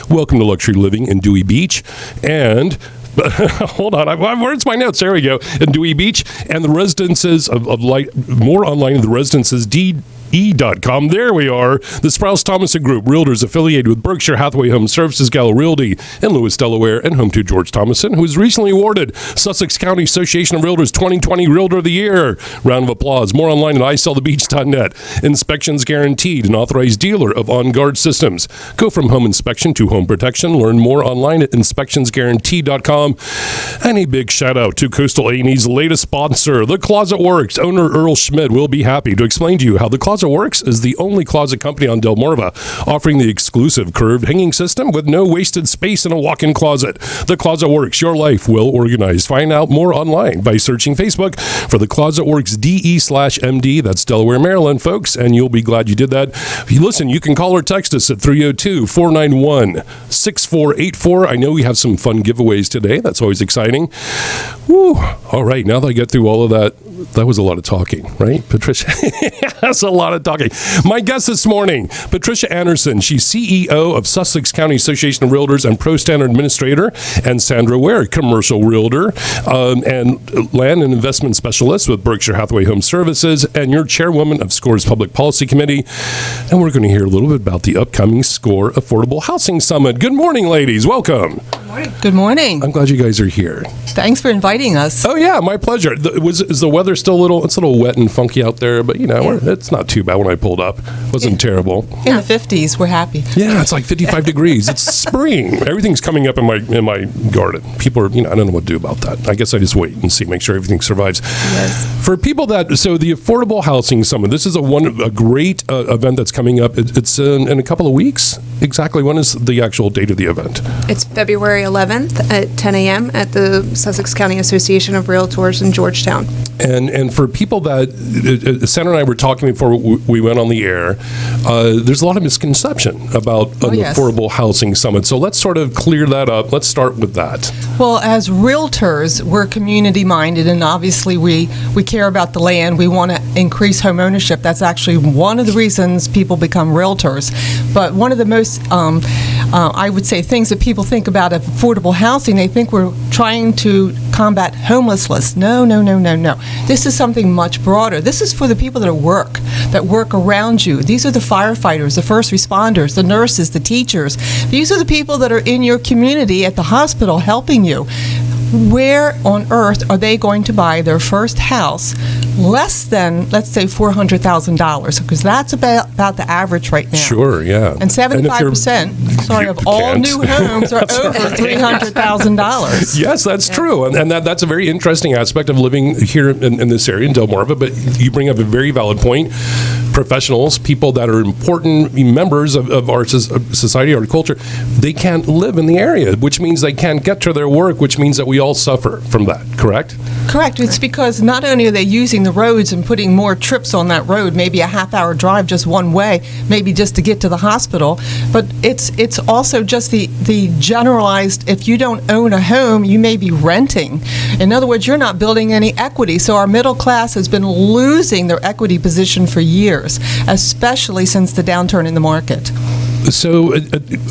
Welcome to Luxury Living in Dewey Beach. And hold on, where's my notes? There we go. In Dewey Beach and the residences of light, more online in the residences, E.com. There we are. The Sprouse Thomason Group, realtors affiliated with Berkshire Hathaway Home Services, Gallo Realty in Lewis, Delaware, and home to George Thomason, who was recently awarded Sussex County Association of Realtors 2020 Realtor of the Year. Round of applause. More online at isellthebeach.net. Inspections guaranteed. An authorized dealer of On Guard systems. Go from home inspection to home protection. Learn more online at inspectionsguaranteed.com. And a big shout out to Coastal A&E's latest sponsor, The Closet Works. Owner Earl Schmidt will be happy to explain to you how The Closet Works is the only closet company on Delmarva offering the exclusive curved hanging system with no wasted space in a walk-in closet. The Closet Works, your life well organized. Find out more online by searching Facebook for The Closet Works DE/MD. That's Delaware, Maryland, folks, and you'll be glad you did that. Listen, you can call or text us at 302-491-6484. I know we have some fun giveaways today. That's always exciting. Woo. All right, now that I get through all of that, that was a lot of talking, right, Patricia? That's a lot of talking. My guest this morning, Patricia Anderson. She's CEO of Sussex County Association of Realtors and Pro Standard Administrator, and Sandra Ware, commercial realtor and land and investment specialist with Berkshire Hathaway Home Services, and you're chairwoman of SCORE's Public Policy Committee. And we're going to hear a little bit about the upcoming SCORE Affordable Housing Summit. Good morning, ladies. Welcome. Good morning. Good morning. I'm glad you guys are here. Thanks for inviting us. Oh, yeah, my pleasure. Is the weather still a little wet and funky out there, but, it's not too bad when I pulled up. It wasn't terrible. In the 50s, we're happy. Yeah, it's like 55 degrees. It's spring. Everything's coming up in my garden. People are, I don't know what to do about that. I guess I just wait and see, make sure everything survives. Yes. For people so the Affordable Housing Summit, this is a great event that's coming up. It's in a couple of weeks. Exactly when is the actual date of the event? It's February 11th at 10 a.m. at the Sussex County Association of Realtors in Georgetown. And for people that, Sandra and I were talking before we went on the air, there's a lot of misconception about an Affordable Housing Summit. So let's sort of clear that up. Let's start with that. Well, as realtors, we're community-minded, and obviously we care about the land. We want to increase home ownership. That's actually one of the reasons people become realtors. But one of the most, I would say, things that people think about affordable housing, they think we're trying to combat homelessness. No. This is something much broader. This is for the people that work around you. These are the firefighters, the first responders, the nurses, the teachers. These are the people that are in your community at the hospital helping you. Where on earth are they going to buy their first house less than, let's say, $400,000? Because that's about the average right now. Sure, yeah. And 75% of all new homes are over $300,000. Yes, that's true. And that's a very interesting aspect of living here in this area in Delmarva. But you bring up a very valid point. Professionals, people that are important members of our society, our culture, they can't live in the area, which means they can't get to their work, which means that we all suffer from that, correct? Correct. It's because not only are they using the roads and putting more trips on that road, maybe a half-hour drive just one way, maybe just to get to the hospital, but it's also just the generalized, if you don't own a home, you may be renting. In other words, you're not building any equity. So our middle class has been losing their equity position for years, especially since the downturn in the market. So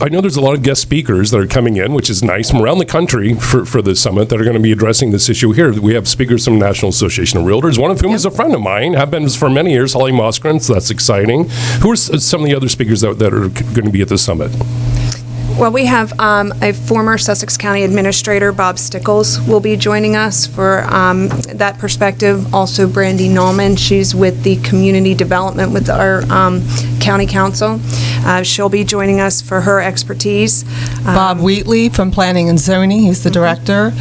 I know there's a lot of guest speakers that are coming in, which is nice, from around the country for this summit that are going to be addressing this issue here. We have speakers from the National Association of Realtors, one of whom is a friend of mine, have been for many years, Holly Moskren, so that's exciting. Who are some of the other speakers that are going to be at this summit? Well, we have a former Sussex County Administrator, Bob Stickles, will be joining us for that perspective. Also, Brandy Nallman, she's with the Community Development with our County Council. She'll be joining us for her expertise. Bob Wheatley from Planning and Zoning, he's the director.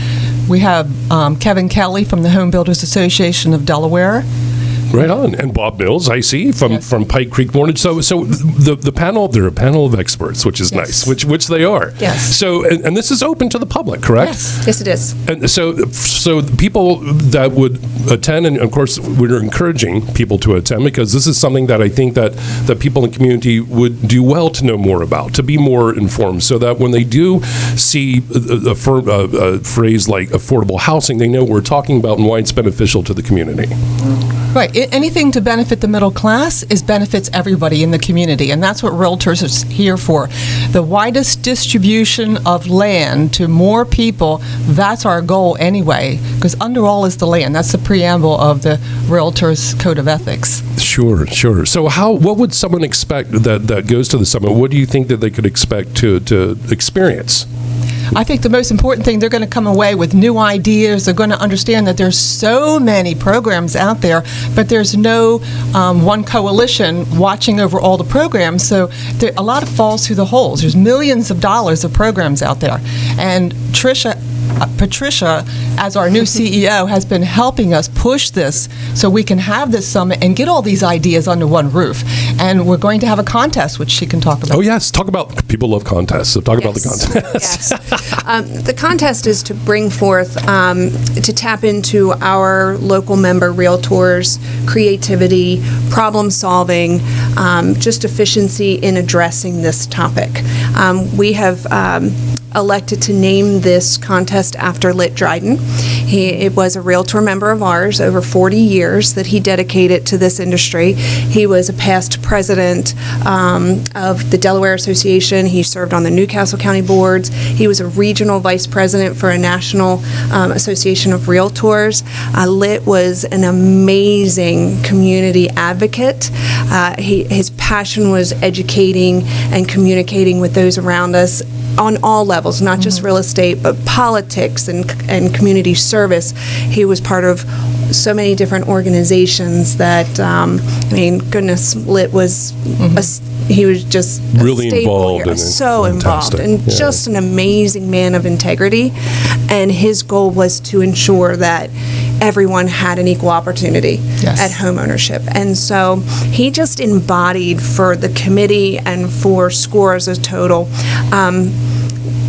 We have Kevin Kelly from the Home Builders Association of Delaware. Right on. And Bob Mills, I see, from Pike Creek Mortgage. So the panel, they're a panel of experts, which is nice, which they are. Yes. So, and this is open to the public, correct? Yes, it is. And so the people that would attend, and of course, we're encouraging people to attend, because this is something that I think that people in the community would do well to know more about, to be more informed, so that when they do see a phrase like affordable housing, they know what we're talking about and why it's beneficial to the community. Right. Anything to benefit the middle class benefits everybody in the community, and that's what realtors are here for. The widest distribution of land to more people, that's our goal anyway, because under all is the land. That's the preamble of the Realtors Code of Ethics. Sure. So what would someone expect that goes to the summit? What do you think that they could expect to experience? I think the most important thing, they're going to come away with new ideas. They're going to understand that there's so many programs out there, but there's no one coalition watching over all the programs. So a lot of falls through the holes. There's millions of dollars of programs out there. And Patricia, as our new CEO, has been helping us push this so we can have this summit and get all these ideas under one roof. And we're going to have a contest, which she can talk about. Oh, yes. Talk about, people love contests, so talk about the contest. Yes. The contest is to bring forth, to tap into our local member realtors' creativity, problem solving, just efficiency in addressing this topic. We have elected to name this contest after Lit Dryden. It was a Realtor member of ours over 40 years that he dedicated to this industry. He was a past president of the Delaware Association. He served on the Newcastle County boards. He was a regional vice president for a national association of realtors. Lit was an amazing community advocate. His passion was educating and communicating with those around us on all levels, not just real estate, but politics and community service. He was part of so many different organizations that, goodness, Lit was, he was just really involved. So involved, and just an amazing man of integrity. And his goal was to ensure that everyone had an equal opportunity at home ownership. And so he just embodied for the committee and for SCORE as a total,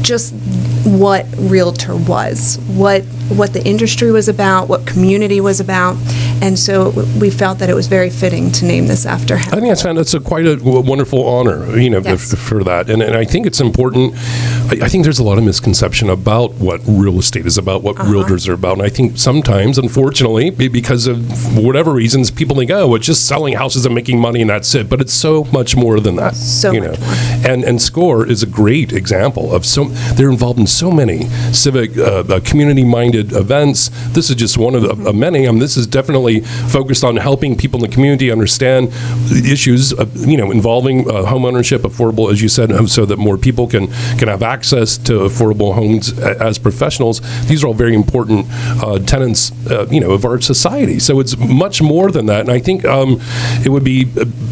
just what Realtor was, what the industry was about, what community was about. And so we felt that it was very fitting to name this after him. I think that's quite a wonderful honor, for that. And I think it's important. I think there's a lot of misconception about what real estate is about, what realtors are about. And I think sometimes, unfortunately, because of whatever reasons, people think, oh, it's just selling houses and making money and that's it. But it's so much more than that. So much more. And SCORE is a great example of they're involved in so many civic, community-minded events. This is just one of many. This is definitely focused on helping people in the community understand issues, involving home ownership, affordable, as you said, so that more people can have access to affordable homes as professionals. These are all very important tenets, of our society. So it's much more than that. And I think it would be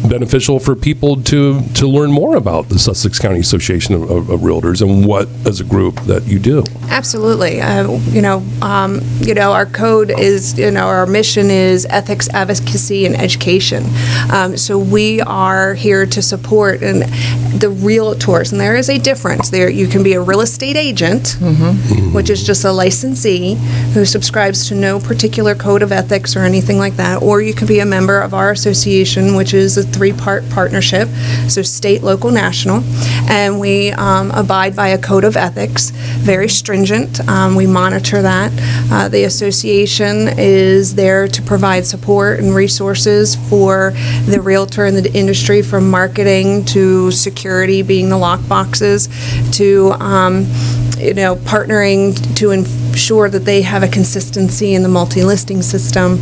beneficial for people to learn more about the Sussex County Association of Realtors and what, as a group, that you do. Absolutely. Our code is, our mission is ethics, advocacy, and education. So we are here to support the realtors, and there is a difference there. You can be a real estate agent, which is just a licensee who subscribes to no particular code of ethics or anything like that, or you can be a member of our association, which is a 3-part partnership, so state, local, national, and we abide by a code of ethics, very stringent. We monitor that. The association is there to provide support and resources for the realtor and the industry, from marketing to security, being the lock boxes, to partnering to ensure that they have a consistency in the multi-listing system.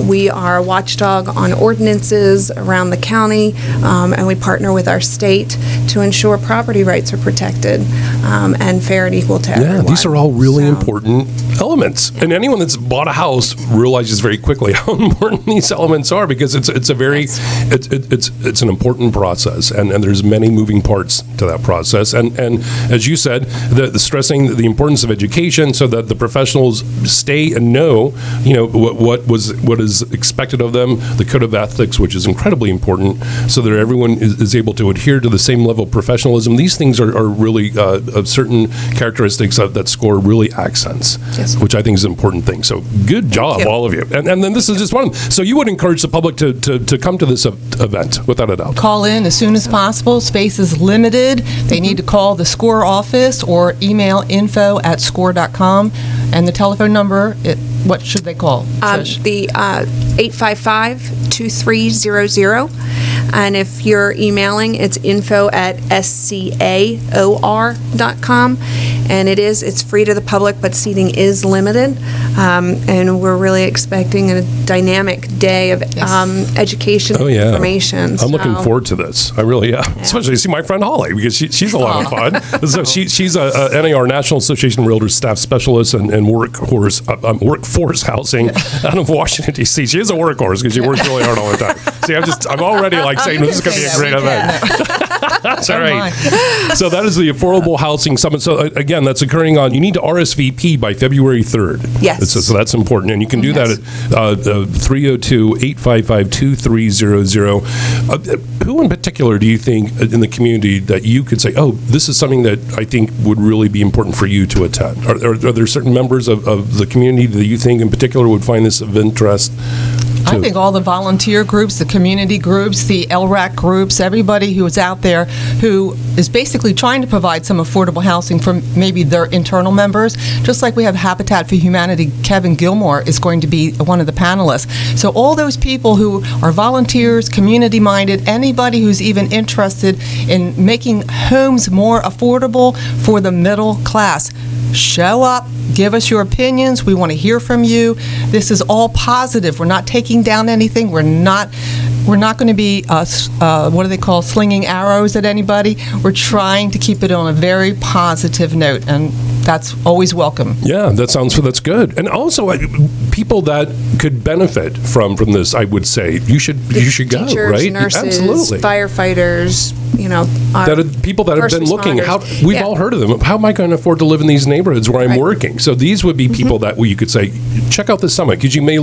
We are a watchdog on ordinances around the county, and we partner with our state to ensure property rights are protected and fair and equal to everyone. Yeah, these are all really important elements. And anyone that's bought a house realizes very quickly how important these elements are, because it's a very it's an important process, and there's many moving parts to that process. And as you said, the stressing the importance of education so that the professionals stay and know, what is expected of them, the code of ethics, which is incredibly important, so that everyone is able to adhere to the same level of professionalism. These things are really of certain characteristics that SCORE really accents, which I think is an important thing. So good job, all of you. And then this is just one. So you would encourage the public to come to this event, without a doubt. Call in as soon as possible. Space is limited. They need to call the SCORE office or email info@score.com, And the telephone number, what should they call? Trish? The 855-2300. And if you're emailing, it's info@scaor.com. And it's free to the public, but seating is limited. And we're really expecting a dynamic day of education and information. I'm looking forward to this. I really am. Especially to see my friend Holly, because she's a lot of fun. So she's a NAR, National Association of Realtors staff specialist and workforce housing out of Washington, D.C. She is a workhorse because she works really hard all the time. See, I'm already like saying this is going to be a great event. That's all right. So that is the Affordable Housing Summit. So again, that's occurring you need to RSVP by February 3rd. Yes. So that's important. And you can do that at 302-855-2300. Who in particular do you think in the community that you could say, oh, this is something that I think would really be important for you to attend? Are there certain members of the community that you think in particular would find this of interest? I think all the volunteer groups, the community groups, the LRAC groups, everybody who is out there who is basically trying to provide some affordable housing for maybe their internal members. Just like we have Habitat for Humanity, Kevin Gilmore is going to be one of the panelists. So all those people who are volunteers, community-minded, anybody who's even interested in making homes more affordable for the middle class, show up, give us your opinions. We want to hear from you. This is all positive. We're not taking down anything. We're not going to be, what do they call, slinging arrows at anybody. We're trying to keep it on a very positive note, and that's always welcome. Yeah, that's good. And also, people that could benefit from this, I would say, you should go, teachers, right? Nurses, absolutely. Firefighters, people that have been looking. We've all heard of them. How am I going to afford to live in these neighborhoods where I'm working? So these would be people that you could say, check out this summit, because you may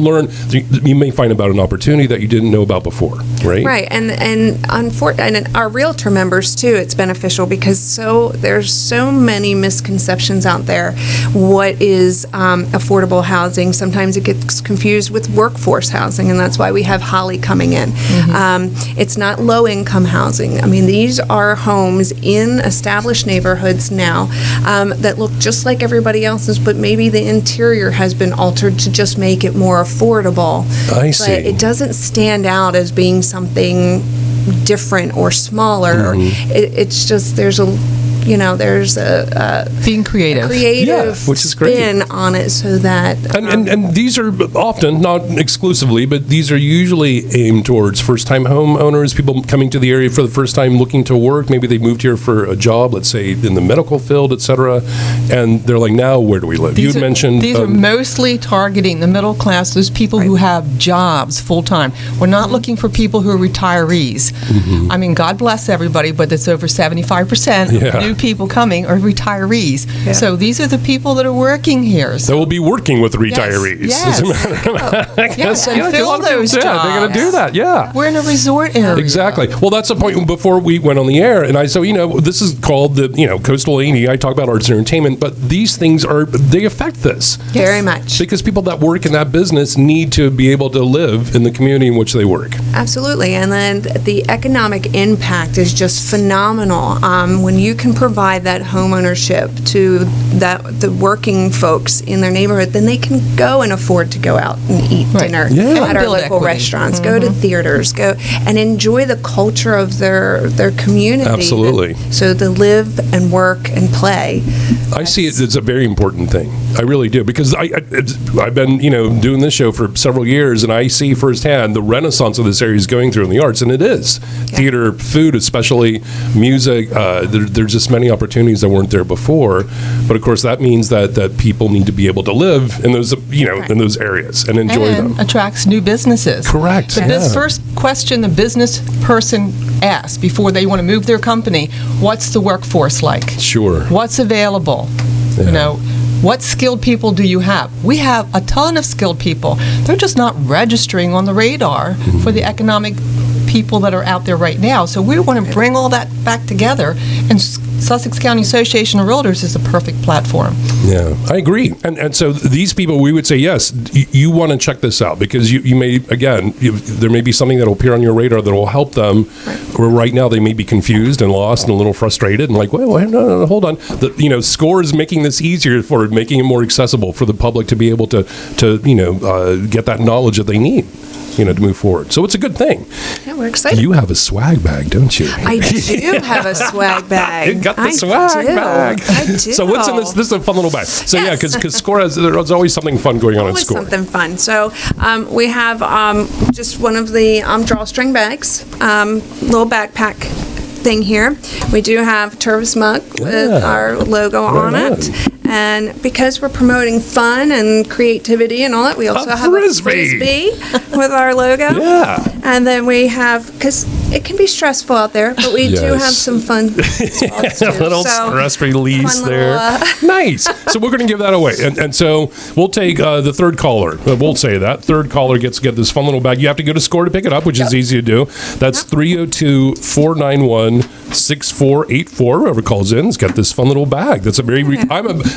find about an opportunity that you didn't know about before, right? Right, and our realtor members too. It's beneficial because there's so many misconceptions out there. What is affordable housing? Sometimes it gets confused with workforce housing, and that's why we have Holly coming in. It's not low-income housing. I mean, these are homes in established neighborhoods now that look just like everybody else's, but maybe the interior has been altered to just make it more affordable. I see. But it doesn't stand out as being something different or smaller. It's just there's a being creative, which is great, spin on it, so that and these are often, not exclusively, but these are usually aimed towards first-time homeowners, people coming to the area for the first time looking to work. Maybe they moved here for a job, let's say in the medical field, etc., and they're like, now where do we live? You mentioned these are mostly targeting the middle class, those people who have jobs full-time. We're not looking for people who are retirees. I mean, God bless everybody, but it's over 75% of new people coming are retirees. So these are the people that are working here. So we'll be working with retirees. Yes. As a matter of fact. And fill those jobs. They're going to do that. Yeah. We're in a resort area. Exactly. Well, that's the point before we went on the air, and I said, this is called the Coastal A&E. I talk about arts and entertainment, but these things they affect this very much, because people that work in that business need to be able to live in the community in which they work. Absolutely, and then the economic impact is just phenomenal when you can provide that home ownership to the working folks in their neighborhood. Then they can go and afford to go out and eat dinner at our local restaurants, go to theaters, go and enjoy the culture of their community. Absolutely. So to live and work and play. I see it as a very important thing. I really do, because I've been doing this show for several years, and I see firsthand the renaissance of this area is going through in the arts, and it is theater, food, especially music. There's just many opportunities that weren't there before, but of course that means that people need to be able to live in those in those areas and enjoy them. Attracts new businesses. Correct. The first question the business person asks before they want to move their company: what's the workforce like? Sure. What's available? What skilled people do you have? We have a ton of skilled people. They're just not registering on the radar for the economic people that are out there right now. So we want to bring all that back together and Sussex County Association of Realtors is the perfect platform. Yeah, I agree. And so these people, we would say, yes, you want to check this out because you may, again, there may be something that will appear on your radar that will help them. Or right now they may be confused and lost and a little frustrated and like, well, no, hold on. SCORE is making this easier for making it more accessible for the public to be able to get that knowledge that they need. To move forward. So it's a good thing. Yeah, we're excited. You have a swag bag, don't you? I do have a swag bag. You got the swag bag. I do. So what's in this? This is a fun little bag. So yes. Yeah, because SCORE there's always something fun going on at SCORE. Something fun. So we have just one of the drawstring bags, little backpack thing here. We do have Tervis mug with our logo on it. And because we're promoting fun and creativity and all that, we also have a frisbee with our logo. Yeah. And then we have, because it can be stressful out there, but we do have some fun spots too. A little stress release there. Nice. So we're going to give that away. And so we'll take the third caller. We'll say that. Third caller gets to get this fun little bag. You have to go to SCORE to pick it up, which is easy to do. That's 302-491-6484. Whoever calls in has got this fun little bag. That's a very...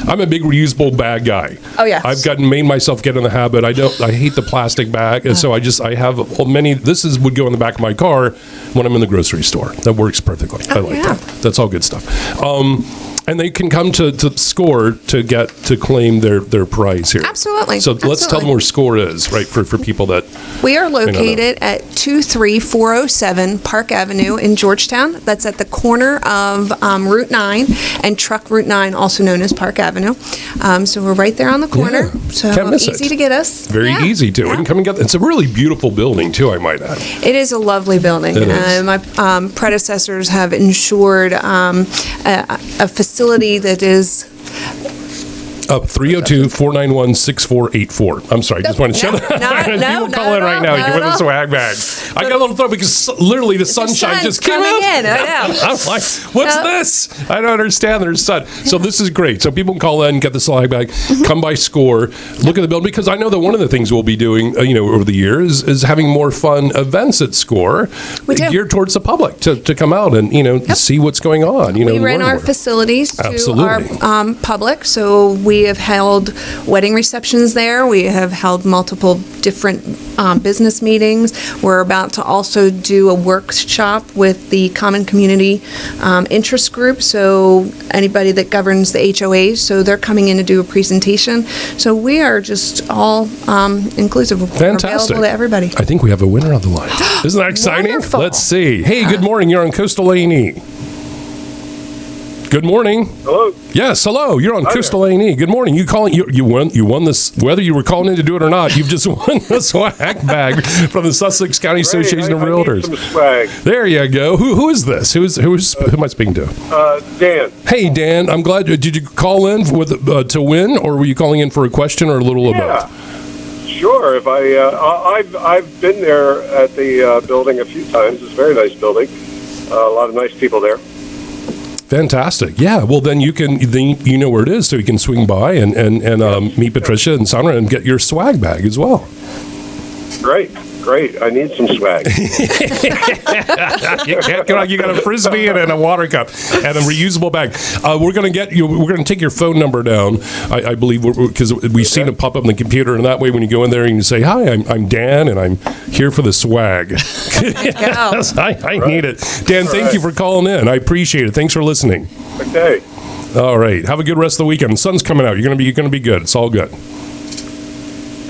I'm a big reusable bag guy. Oh, yeah. I've made myself get in the habit. I hate the plastic bag. And so I have many... This would go in the back of my car when I'm in the grocery store. That works perfectly. I like that. That's all good stuff. And they can come to SCORE to claim their prize here. Absolutely. So let's tell them where SCORE is, right, for people that... We are located at 23407 Park Avenue in Georgetown. That's at the corner of Route 9 and Truck Route 9, also known as Park Avenue. So we're right there on the corner. Yeah. So Can't miss easy it. to get us. Very easy to. We can come and get... It's a really beautiful building, too, I might add. It is a lovely building. It is. My predecessors have ensured a facility that is... 302-491-6484. I'm sorry, I just wanted to shut that. People call in right now. You can win the swag bag. I got a little throw because literally the sunshine just came out. In. I know. I'm like, what's this? I don't understand. There's sun. So this is great. So people can call in, get the swag bag, come by SCORE, look at the building, because I know that one of the things we'll be doing, over the years is having more fun events at SCORE geared towards the public to come out and see what's going on. We rent our facilities to our public, so we have held wedding receptions there. We have held multiple different business meetings. We're about to also do a workshop with the Common Community Interest Group, so anybody that governs the HOAs, so they're coming in to do a presentation. So we are just all inclusive. Fantastic. We're available to everybody. I think we have a winner on the line. Isn't that exciting? Wonderful. Let's see. Hey, good morning. You're on Coastal A&E. Good morning. Hello. Yes, hello. You're on Coastal A&E. Good morning. You won this, whether you were calling in to do it or not. You've just won the swag bag from the Sussex County Association of Realtors. I need some swag. There you go. Who is this? Who am I speaking to? Dan. Hey, Dan. I'm glad. Did you call in to win, or were you calling in for a question, or a little of both? Sure. If I've been there at the building a few times. It's a very nice building. A lot of nice people there. Fantastic. Yeah. Well, then you know where it is, so you can swing by and meet Patricia and Sandra and get your swag bag as well. Great. I need some swag. You got a frisbee and a water cup and a reusable bag. We're going to take your phone number down, I believe, because we've seen it pop up on the computer, and that way when you go in there and you say, hi, I'm Dan, and I'm here for the swag. I need it. Dan, thank you for calling in. I appreciate it. Thanks for listening. Okay. All right. Have a good rest of the weekend. The sun's coming out. You're going to be good. It's all good.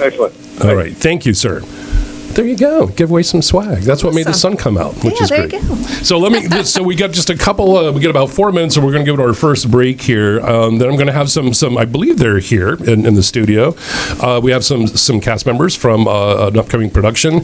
Excellent. All right. Thank you, sir. There you go. Give away some swag. That's what made the sun come out, which is great. There you go. So we got just a couple. We got about 4 minutes, so we're going to go to our first break here. Then I'm going to have some. I believe they're here in the studio. We have some cast members from an upcoming production,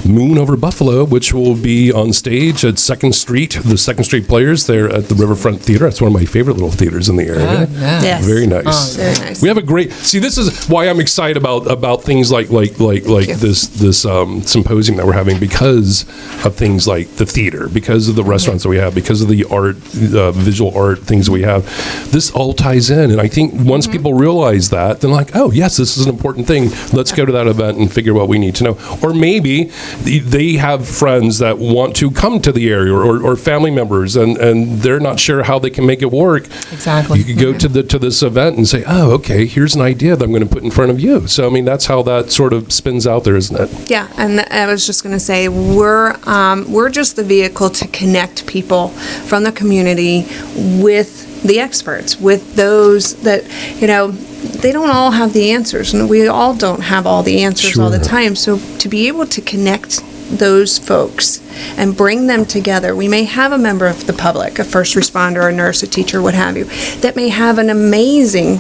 Moon Over Buffalo, which will be on stage at 2nd Street. The 2nd Street Players there at the Riverfront Theater. That's one of my favorite little theaters in the area. Yes. Very nice. Very nice. We have a great. See, this is why I'm excited about things like this symposium that we're having because of things like the theater, because of the restaurants that we have, because of the art, visual art things that we have. This all ties in, and I think once people realize that, then like, oh yes, this is an important thing. Let's go to that event and figure out what we need to know. Or maybe they have friends that want to come to the area, or family members, and they're not sure how they can make it work. Exactly. You could go to this event and say, oh, okay, here's an idea that I'm going to put in front of you. So I mean, that's how that sort of spins out there, isn't it? Yeah, and I was just going to say, we're just the vehicle to connect people from the community with the experts, with those that, they don't all have the answers, and we all don't have all the answers all the time. So to be able to connect those folks and bring them together, we may have a member of the public, a first responder, a nurse, a teacher, what have you, that may have an amazing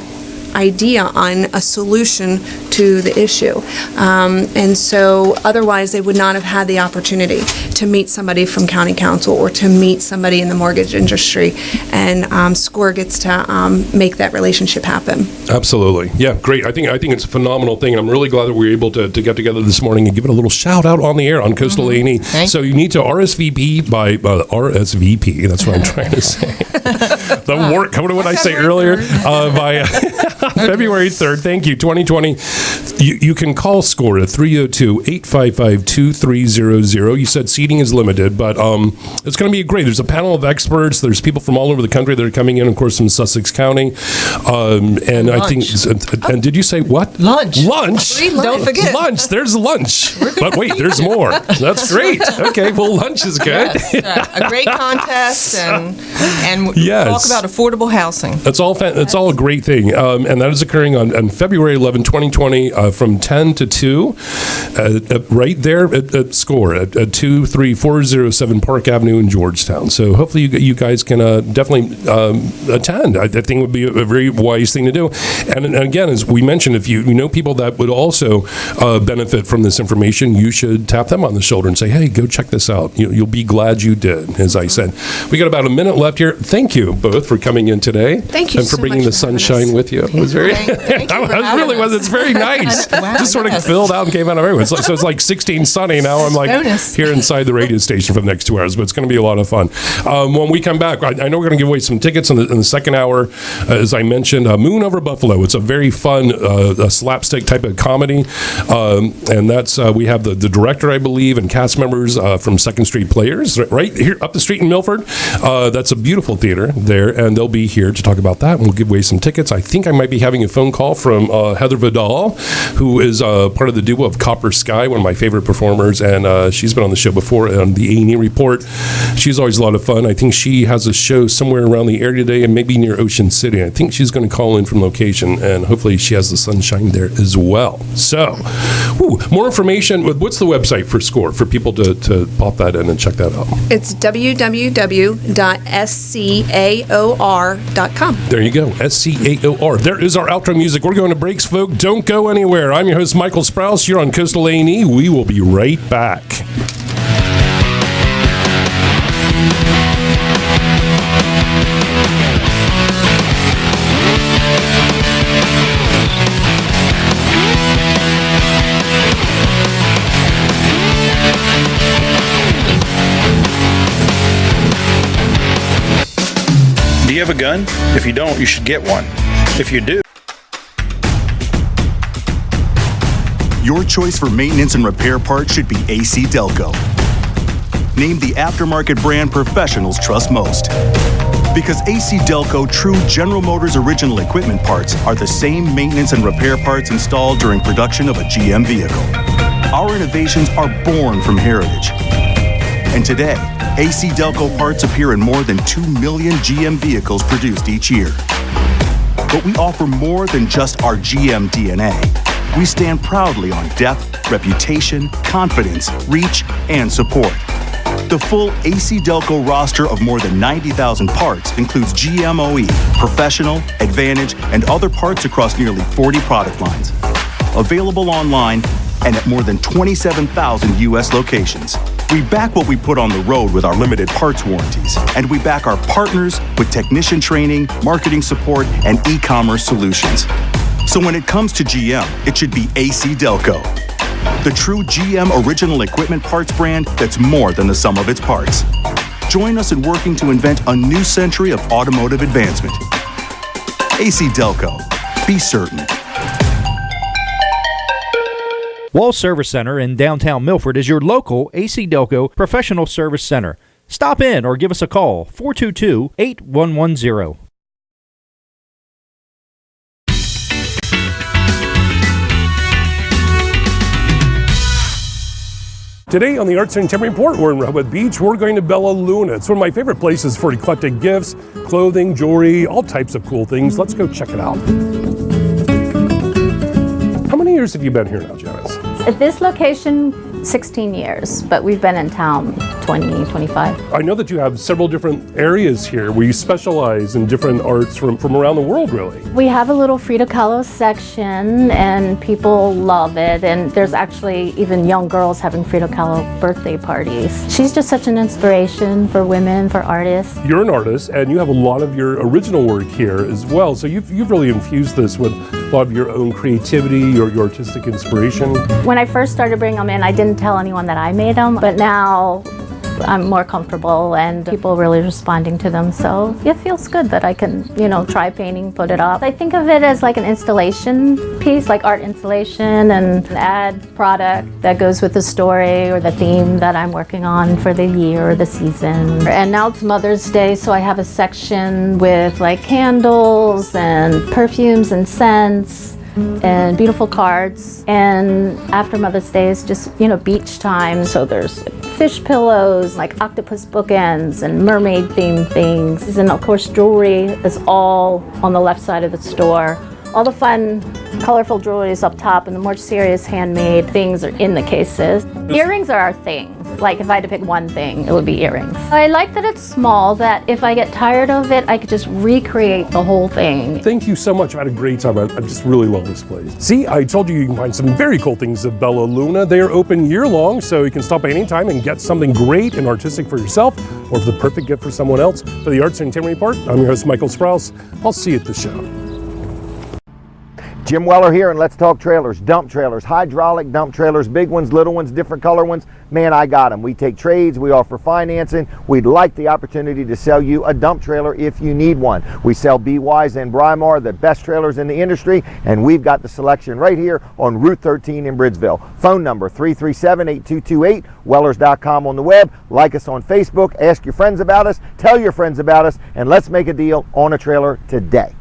idea on a solution to the issue. And so otherwise they would not have had the opportunity to meet somebody from county council or to meet somebody in the mortgage industry. And SCORE gets to make that relationship happen. Absolutely. Yeah, great. I think it's a phenomenal thing. I'm really glad that we were able to get together this morning and give it a little shout out on the air on Coastal A&E. So you need to RSVP by RSVP. That's what I'm trying to say. What did I say earlier? By February 3rd. Thank you. 2020. You can call SCORE at 302-855-2300. You said seating is limited, but it's going to be great. There's a panel of experts. There's people from all over the country that are coming in, of course, from Sussex County. And I think, and did you say what? Lunch. Don't forget. Lunch. There's lunch. But wait, there's more. That's great. Okay, well, lunch is good. Yes, a great contest, and Yes. talk about affordable housing. It's all a great thing. And that is occurring on February 11, 2020, from 10 to 2, right there at SCORE at 23407 Park Avenue in Georgetown. So hopefully you guys can definitely attend. I think it would be a very wise thing to do. And again, as we mentioned, if you know people that would also benefit from this information, you should tap them on the shoulder and say, hey, go check this out. You'll be glad you did, as I said. We got about a minute left here. Thank you both for coming in today. Thank you and for so bringing much the for having sunshine us. with you. It was very, it's very nice. Wow, Just sort of yes. filled out and came out of everywhere. So it's like 16 sunny. Now I'm like Bonus. here inside the radio station for the next 2 hours, but it's going to be a lot of fun. When we come back, I know we're going to give away some tickets in the second hour. As I mentioned, Moon Over Buffalo. It's a very fun slapstick type of comedy. And that's, we have the director, I believe, and cast members from Second Street Players, right here up the street in Milford. That's a beautiful theater there, and they'll be here to talk about that. And we'll give away some tickets. I think I might be having a phone call from Heather Vidal, who is part of the duo of Copper Sky, one of my favorite performers, and she's been on the show before on the A&E Report. She's always a lot of fun. I think she has a show somewhere around the area today and maybe near Ocean City. I think she's going to call in from location, and hopefully she has the sunshine there as well. So, more information. What's the website for SCORE for people to pop that in and check that out? It's www.scaor.com. There you go, SCAOR. There is our outro music. We're going to breaks, folk. Don't go anywhere. I'm your host, Michael Sprouse. You're on Coastal A&E. We will be right back. Do you have a gun? If you don't, you should get one. If you do, your choice for maintenance and repair parts should be AC Delco. Named the aftermarket brand professionals trust most. Because AC Delco true General Motors original equipment parts are the same maintenance and repair parts installed during production of a GM vehicle. Our innovations are born from heritage. And today, AC Delco parts appear in more than 2 million GM vehicles produced each year. But we offer more than just our GM DNA. We stand proudly on depth, reputation, confidence, reach, and support. The full AC Delco roster of more than 90,000 parts includes GM OE, Professional, Advantage, and other parts across nearly 40 product lines. Available online and at more than 27,000 U.S. locations. We back what we put on the road with our limited parts warranties, and we back our partners with technician training, marketing support, and e-commerce solutions. So when it comes to GM, it should be AC Delco. the true GM original equipment parts brand that's more than the sum of its parts. Join us in working to invent a new century of automotive advancement. AC Delco. Be certain. Wall Service Center in downtown Milford is your local AC Delco professional service center. Stop in or give us a call, 422-8110. Today on the Arts and Entertainment Report, we're in Rehoboth Beach. We're going to Bella Luna. It's one of my favorite places for eclectic gifts, clothing, jewelry, all types of cool things. Let's go check it out. How many years have you been here now, Janice? At this location, 16 years, but we've been in town 20, 25. I know that you have several different areas here where you specialize in different arts from around the world, really. We have a little Frida Kahlo section, and people love it, and there's actually even young girls having Frida Kahlo birthday parties. She's just such an inspiration for women, for artists. You're an artist, and you have a lot of your original work here as well, so you've really infused this with a lot of your own creativity, your artistic inspiration. When I first started bringing them in, I didn't tell anyone that I made them, but now I'm more comfortable and people are really responding to them, so it feels good that I can, try painting, put it up. I think of it as like an installation piece, like art installation, and add product that goes with the story or the theme that I'm working on for the year or the season. And now it's Mother's Day, so I have a section with like candles and perfumes and scents and beautiful cards. And after Mother's Day is just, beach time. So there's fish pillows, like octopus bookends and mermaid themed things. And of course, jewelry is all on the left side of the store. All the fun, colorful jewelry is up top, and the more serious handmade things are in the cases. Earrings are our thing. Like if I had to pick one thing, it would be earrings. I like that it's small, that if I get tired of it, I could just recreate the whole thing. Thank you so much. I've had a great time. I just really love this place. See, I told you can find some very cool things at Bella Luna. They are open year-long, so you can stop by any time and get something great and artistic for yourself, or for the perfect gift for someone else. For the Arts and Entertainment Report, I'm your host, Michael Sprouse. I'll see you at the show. Jim Weller here, and let's talk trailers. Dump trailers, hydraulic dump trailers, big ones, little ones, different color ones. Man, I got them. We take trades, we offer financing. We'd like the opportunity to sell you a dump trailer if you need one. We sell BYs and Brymar, the best trailers in the industry, and we've got the selection right here on Route 13 in Bridgeville. Phone number 337-8228, Wellers.com on the web. Like us on Facebook, ask your friends about us, tell your friends about us, and let's make a deal on a trailer today.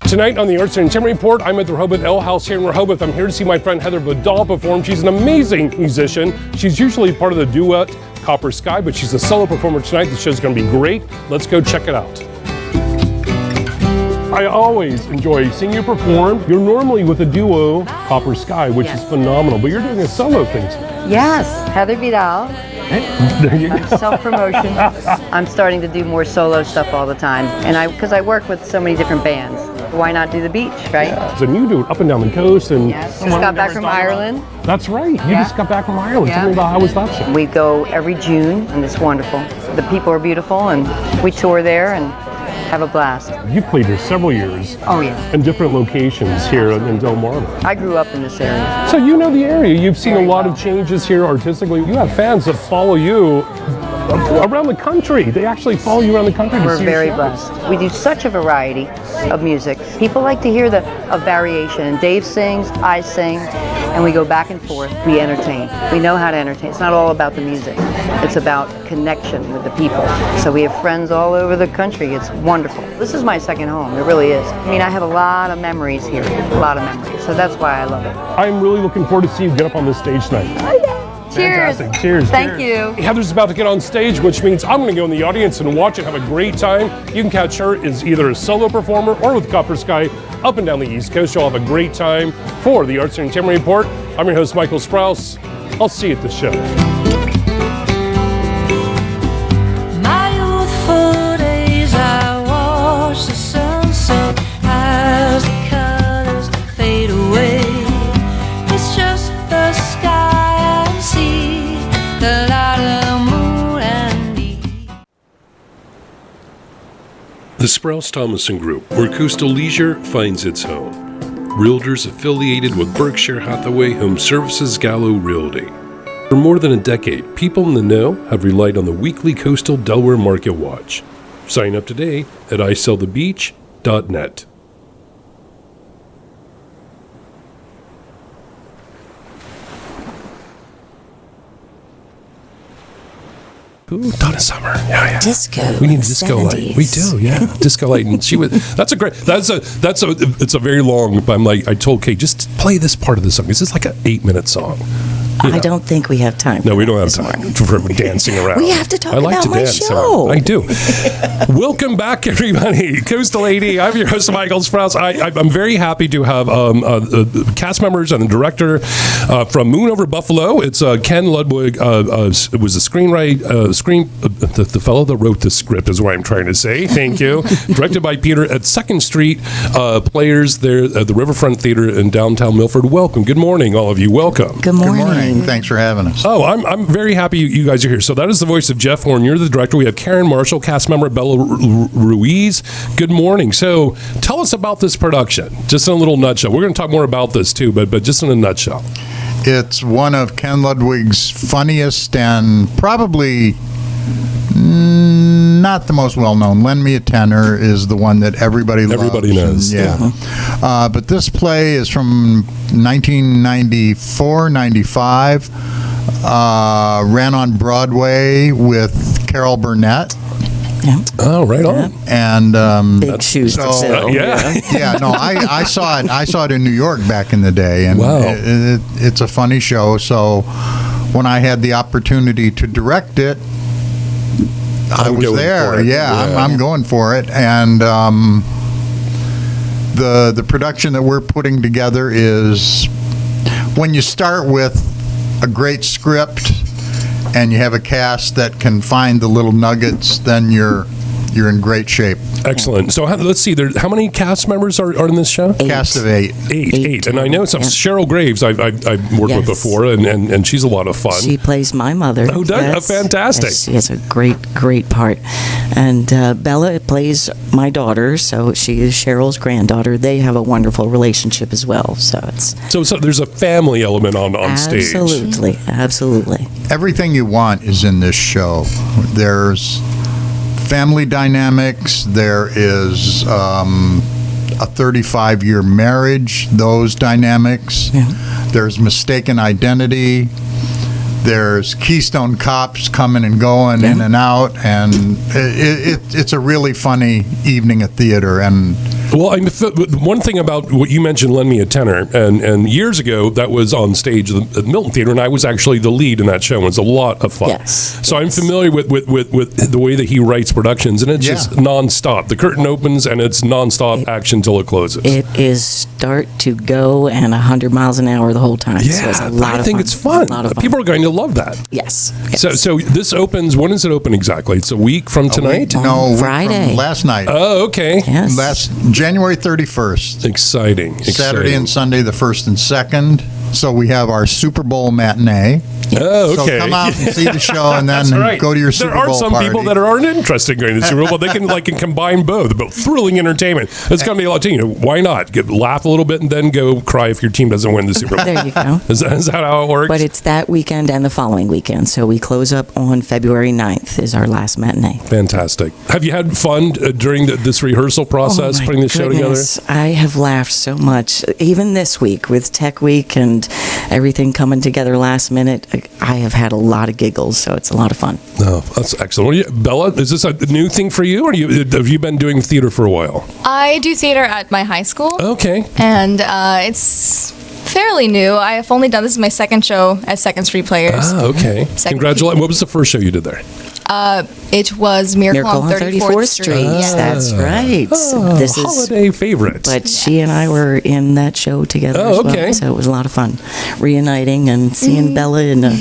Tonight on the Arts and Entertainment Report, I'm at the Rehoboth Ale House here in Rehoboth. I'm here to see my friend Heather Vidal perform. She's an amazing musician. She's usually part of the duet Copper Sky, but she's a solo performer tonight. The show's going to be great. Let's go check it out. I always enjoy seeing you perform. You're normally with a duo, Copper Sky, which is phenomenal, but you're doing a solo thing tonight. Yes, Heather Vidal. There you go. Self-promotion. I'm starting to do more solo stuff all the time, and because I work with so many different bands. Why not do the beach, right? Yeah. And you do it up and down the coast. And yes, just got back from Ireland. That's right. You just got back from Ireland. Tell me about how was that show? We go every June, and it's wonderful. The people are beautiful, and we tour there and have a blast. You've played here several years. Oh, yeah. In different locations here in Delmarva. I grew up in this area. So you know the area. You've seen a lot of changes here artistically. You have fans that follow you around the country. They actually follow you around the country. We're very blessed. We do such a variety of music. People like to hear a variation. Dave sings, I sing, and we go back and forth. We entertain. We know how to entertain. It's not all about the music. It's about connection with the people. So we have friends all over the country. It's wonderful. This is my second home. It really is. I mean, I have a lot of memories here. A lot of memories. So that's why I love it. I'm really looking forward to seeing you get up on this stage tonight. Cheers. Fantastic. Cheers. Thank you. Heather's about to get on stage, which means I'm going to go in the audience and watch and have a great time. You can catch her as either a solo performer or with Copper Sky up and down the East Coast. You'll have a great time. For the Arts and Entertainment Report, I'm your host, Michael Sprouse. I'll see you at the show. My youthful days, I watch the sunset as the colors fade away. It's just the sky. The Sprouse Thomason Group, where coastal leisure finds its home. Realtors affiliated with Berkshire Hathaway Home Services Gallo Realty. For more than a decade, people in the know have relied on the weekly coastal Delaware Market Watch. Sign up today at isellthebeach.net. Ooh, Donna Summer. Yeah. Disco. We need disco light. We do, yeah. Disco light. And it's a very long, but I'm like, I told Kate, just play this part of the song. This is like an 8-minute song. I don't think we have time. No, we don't have time for dancing around. We have to talk I like about to my dance, show. I do. Welcome back, everybody. Coastal AD. I'm your host, Michael Sprouse. I'm very happy to have cast members and the director from Moon Over Buffalo. It's Ken Ludwig. It was the the fellow that wrote the script is what I'm trying to say. Thank you. Directed by Peter at 2nd Street. Players there at the Riverfront Theater in downtown Milford. Welcome. Good morning, all of you. Welcome. Good morning. Good morning. Thanks for having us. Oh, I'm very happy you guys are here. So that is the voice of Jeff Horn. You're the director. We have Karen Marshall, cast member Bella Ruiz. Good morning. So tell us about this production, just in a little nutshell. We're going to talk more about this too, but just in a nutshell. It's one of Ken Ludwig's funniest and probably not the most well-known. Lend Me a Tenor is the one that everybody loves. Everybody knows. Yeah. But this play is from 1994, 95. Ran on Broadway with Carol Burnett. Yeah. Oh, right on. And big shoes to fill. Yeah. No, I saw it. I saw it in New York back in the day, and wow. It's a funny show. So when I had the opportunity to direct it, I was there. Yeah, I'm going for it. And the production that we're putting together is when you start with a great script and you have a cast that can find the little nuggets, then you're in great shape. Excellent. So let's see. How many cast members are in this show? Cast of 8. Eight. And I know some Cheryl Graves I've worked with before, and she's a lot of fun. She plays my mother. Oh, does? Fantastic. She has a great part. And Bella plays my daughter, so she is Cheryl's granddaughter. They have a wonderful relationship as well. So there's a family element on stage. Absolutely. Everything you want is in this show. There's family dynamics. There is a 35-year marriage, those dynamics. Yeah. There's mistaken identity. There's Keystone cops coming and going in and out, and it's a really funny evening at theater. And well, one thing about what you mentioned, Lend Me a Tenor, and years ago that was on stage at the Milton Theater, and I was actually the lead in that show. It was a lot of fun. So I'm familiar with the way that he writes productions, and it's just nonstop. The curtain opens, and it's nonstop action till it closes. It is start to go and 100 miles an hour the whole time. Yeah, so it's a lot I of think fun. it's fun. A lot of fun. People are going to love that. Yes. So this opens. When does it open exactly? It's a week from tonight. Friday. From last night. Oh, okay. Yes. January 31st. Exciting. Saturday and Sunday, the 1st and 2nd. So we have our Super Bowl matinee. Oh, okay. So come out and see the show, and then go to your Super Bowl party. There are some people that aren't interested in going to the Super Bowl, but they can combine both. But thrilling entertainment. It's going to be a lot of why not? Laugh a little bit and then go cry if your team doesn't win the Super Bowl. There you go. Is that how it works? But it's that weekend and the following weekend. So we close up on February 9th is our last matinee. Fantastic. Have you had fun during this rehearsal process, putting this show together? I have laughed so much. Even this week with Tech Week and everything coming together last minute, I have had a lot of giggles, so it's a lot of fun. Oh, that's excellent. Bella, is this a new thing for you, or have you been doing theater for a while? I do theater at my high school. Okay. And it's fairly new. I have only done, this is my second show at 2nd Street Players. Ah, okay. Congratulations. What was the first show you did there? It was Miracle on 34th Street. Yes, that's right. This is holiday favorite. But she and I were in that show together as well, so it was a lot of fun reuniting and seeing Bella in a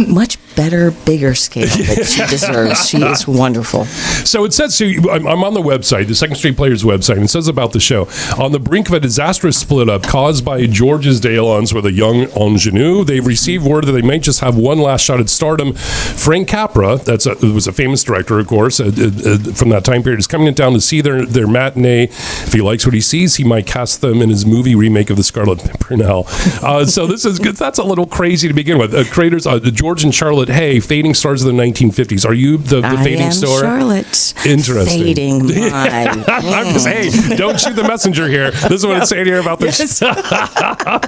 much better, bigger scale that she deserves. She is wonderful. So it says, I'm on the website, the 2nd Street Players website, and it says about the show, on the brink of a disastrous split-up caused by George's dalliance with a young ingenue, they've received word that they might just have one last shot at stardom. Frank Capra, that's was a famous director, of course, from that time period, is coming in town to see their matinee. If he likes what he sees, he might cast them in his movie remake of The Scarlet Pimpernel. So this is good. That's a little crazy to begin with. Creators George and Charlotte Hay, fading stars of the 1950s. Are you the fading star? Charlotte. Interesting. Fading my. I'm just, hey, don't shoot the messenger here. This is what it's saying here about this.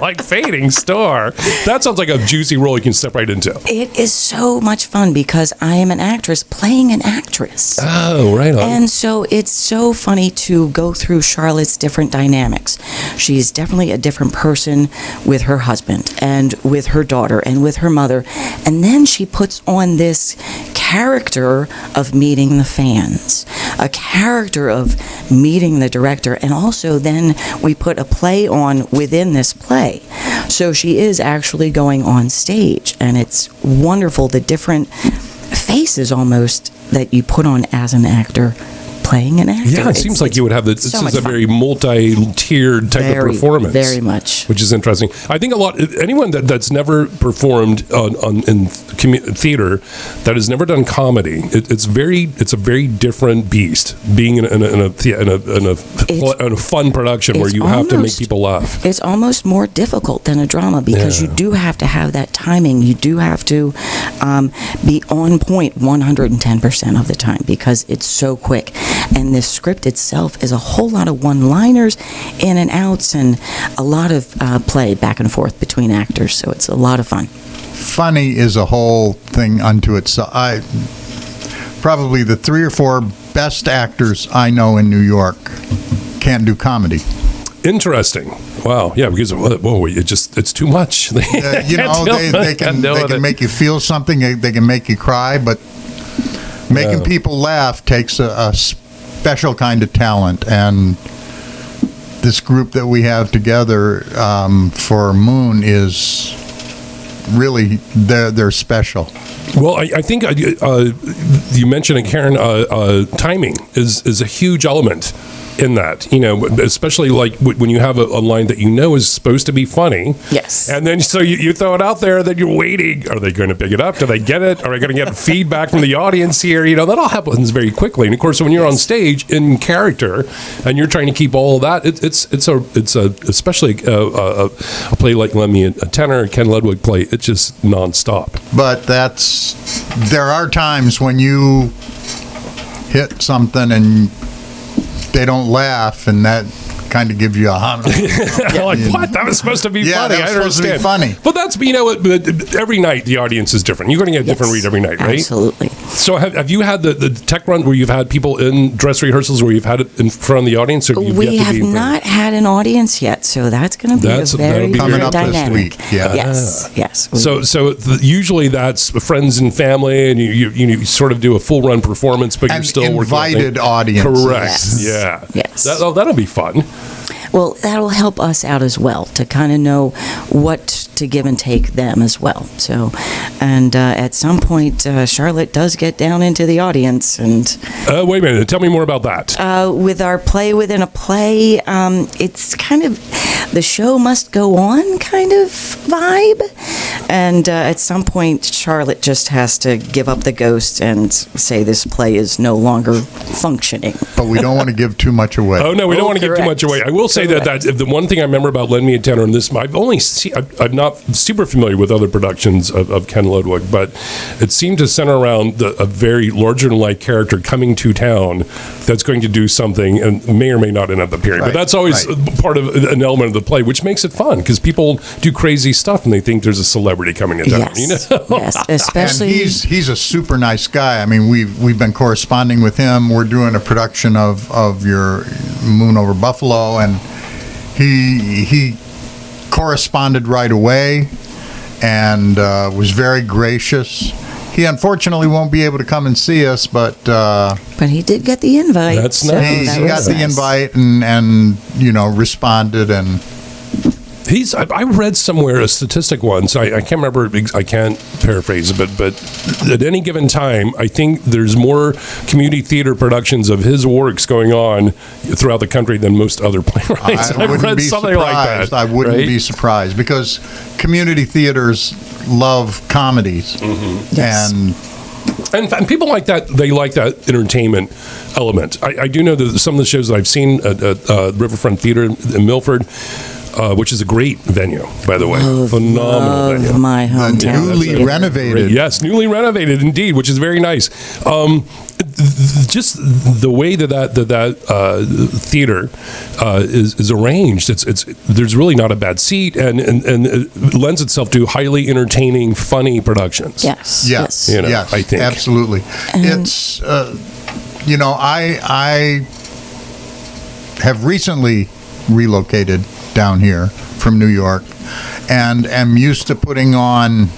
Like fading star. That sounds like a juicy role you can step right into. It is so much fun because I am an actress playing an actress. Oh, right on. And so it's so funny to go through Charlotte's different dynamics. She's definitely a different person with her husband and with her daughter and with her mother. And then she puts on this character of meeting the fans, a character of meeting the director, and also then we put a play on within this play. So she is actually going on stage, and it's wonderful, the different faces almost that you put on as an actor playing an actor. Yeah, it seems like you would have this is a very multi-tiered type of performance. Very much. Which is interesting. I think anyone that's never performed in theater, that has never done comedy, it's a very different beast. Being in a fun production where you have to make people laugh. It's almost more difficult than a drama because you do have to have that timing. You do have to be on point 110% of the time because it's so quick. And this script itself is a whole lot of one-liners, in and outs, and a lot of play back and forth between actors. So it's a lot of fun. Funny is a whole thing unto itself. Probably the 3 or 4 best actors I know in New York can't do comedy. Interesting. Wow. Yeah, because it's too much. They can make you feel something. They can make you cry, but making people laugh takes a special kind of talent, and this group that we have together for Moon is really they're special. Well, I think you mentioned it, Karen. Timing is a huge element in that, especially like when you have a line that is supposed to be funny. Yes. And then so you throw it out there, then you're waiting. Are they going to pick it up? Do they get it? Are they going to get feedback from the audience here? That all happens very quickly. And of course, when you're on stage in character and you're trying to keep all of that, it's especially a play like Lend Me a Tenor, Ken Ludwig play. It's just nonstop. But there are times when you hit something and they don't laugh, and that kind of gives you a hum. Like, what? That was supposed to be funny. That was supposed to be funny. But that's, every night the audience is different. You're going to get a different read every night, right? Absolutely. So have you had the tech run where you've had people in dress rehearsals where you've had it in front of the audience? Or we have not had an audience yet, so that's going to be very coming up dynamic. this week. Yeah. Yes. So usually that's friends and family, and you sort of do a full run performance, but you're still invited audience. Correct. Yes. Yeah. Yes. That'll be fun. Well, that'll help us out as well to kind of know what to give and take them as well. So, and at some point, Charlotte does get down into the audience. And wait a minute, tell me more about that. With our play within a play, it's kind of the show must go on kind of vibe. And at some point, Charlotte just has to give up the ghost and say this play is no longer functioning. But we don't want to give too much away. Oh, no, we don't want to give too much away. I will say that the one thing I remember about Lend Me a Tenor, and this, I'm not super familiar with other productions of Ken Ludwig, but it seemed to center around a very larger-than-life character coming to town that's going to do something and may or may not end up appearing. But that's always part of an element of the play, which makes it fun because people do crazy stuff and they think there's a celebrity coming to town. Yes, yes, especially. And he's a super nice guy. I mean, we've been corresponding with him. We're doing a production of your Moon Over Buffalo, and he corresponded right away and was very gracious. He unfortunately won't be able to come and see us, but he did get the invite. That's nice. He got the invite and responded. And I read somewhere a statistic once. I can't remember. I can't paraphrase it, but at any given time, I think there's more community theater productions of his works going on throughout the country than most other playwrights. I wouldn't be surprised. I wouldn't be surprised because community theaters love comedies, Yes. and And people like that. They like that entertainment element. I do know that some of the shows that I've seen at Riverfront Theater in Milford, which is a great venue, by the way. Phenomenal venue. My hometown. Newly renovated. Yes, newly renovated indeed, which is very nice. Just the way that theater is arranged, it's there's really not a bad seat, and it lends itself to highly entertaining, funny productions. Yes. Yes. You know, yes. I think Absolutely. It's I have recently relocated down here from New York, and am used to putting on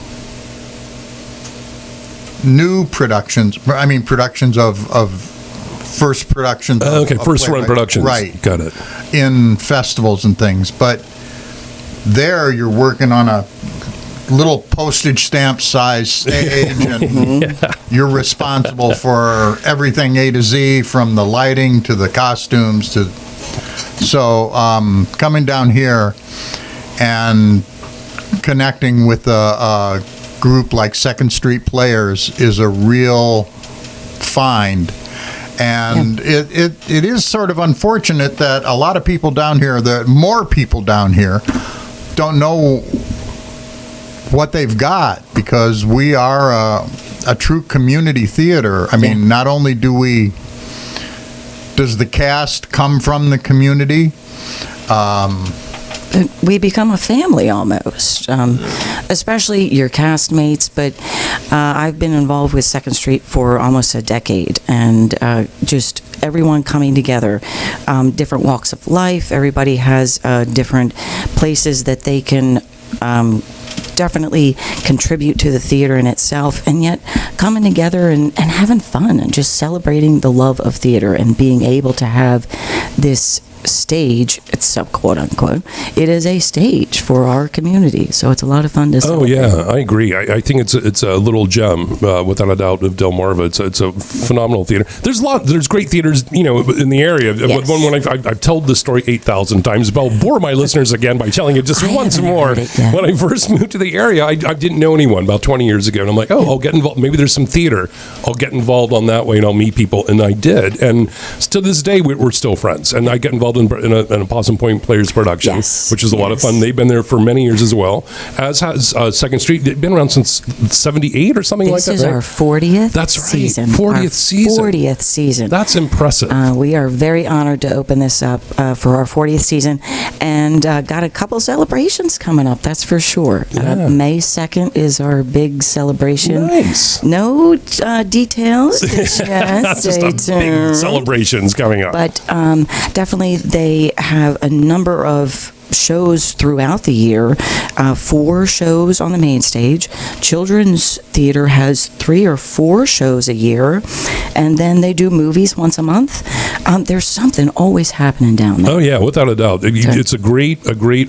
new productions. I mean, productions of first productions. First run productions. Right. Got it. In festivals and things. But there you're working on a little postage stamp size stage, and you're responsible for everything A to Z, from the lighting to the costumes to. So coming down here and connecting with a group like Second Street Players is a real find. And it is sort of unfortunate that a lot of people down here, more people down here, don't know what they've got, because we are a true community theater. I mean, not only does the cast come from the community, we become a family almost, especially your castmates. But I've been involved with Second Street for almost a decade, and just everyone coming together, different walks of life. Everybody has different places that they can definitely contribute to the theater in itself, and yet coming together and having fun and just celebrating the love of theater and being able to have this stage, it's so quote unquote, it is a stage for our community, so it's a lot of fun to celebrate. I agree. I think it's a little gem, without a doubt, of Delmarva. It's a phenomenal theater. There's great theaters, in the area. Yes. When I've told this story 8,000 times, but I'll bore my listeners again by telling it just once more. When I first moved to the area, I didn't know anyone about 20 years ago, and I'm like, I'll get involved. Maybe there's some theater. I'll get involved on that way, and I'll meet people, and I did. And to this day, we're still friends, and I get involved in a Possum Point Players production, which is a lot of fun. They've been there for many years as well, as has Second Street. They've been around since 78 or something like that. This is our 40th That's right. season. 40th season. 40th season. That's impressive. We are very honored to open this up for our 40th season, and got a couple celebrations coming up, that's for sure. May 2nd is our big celebration. Nice. No details. That's just a big celebrations coming up. But definitely they have a number of shows throughout the year, 4 shows on the main stage. Children's theater has 3 or 4 shows a year, and then they do movies once a month. There's something always happening down there. Oh yeah, without a doubt. It's a great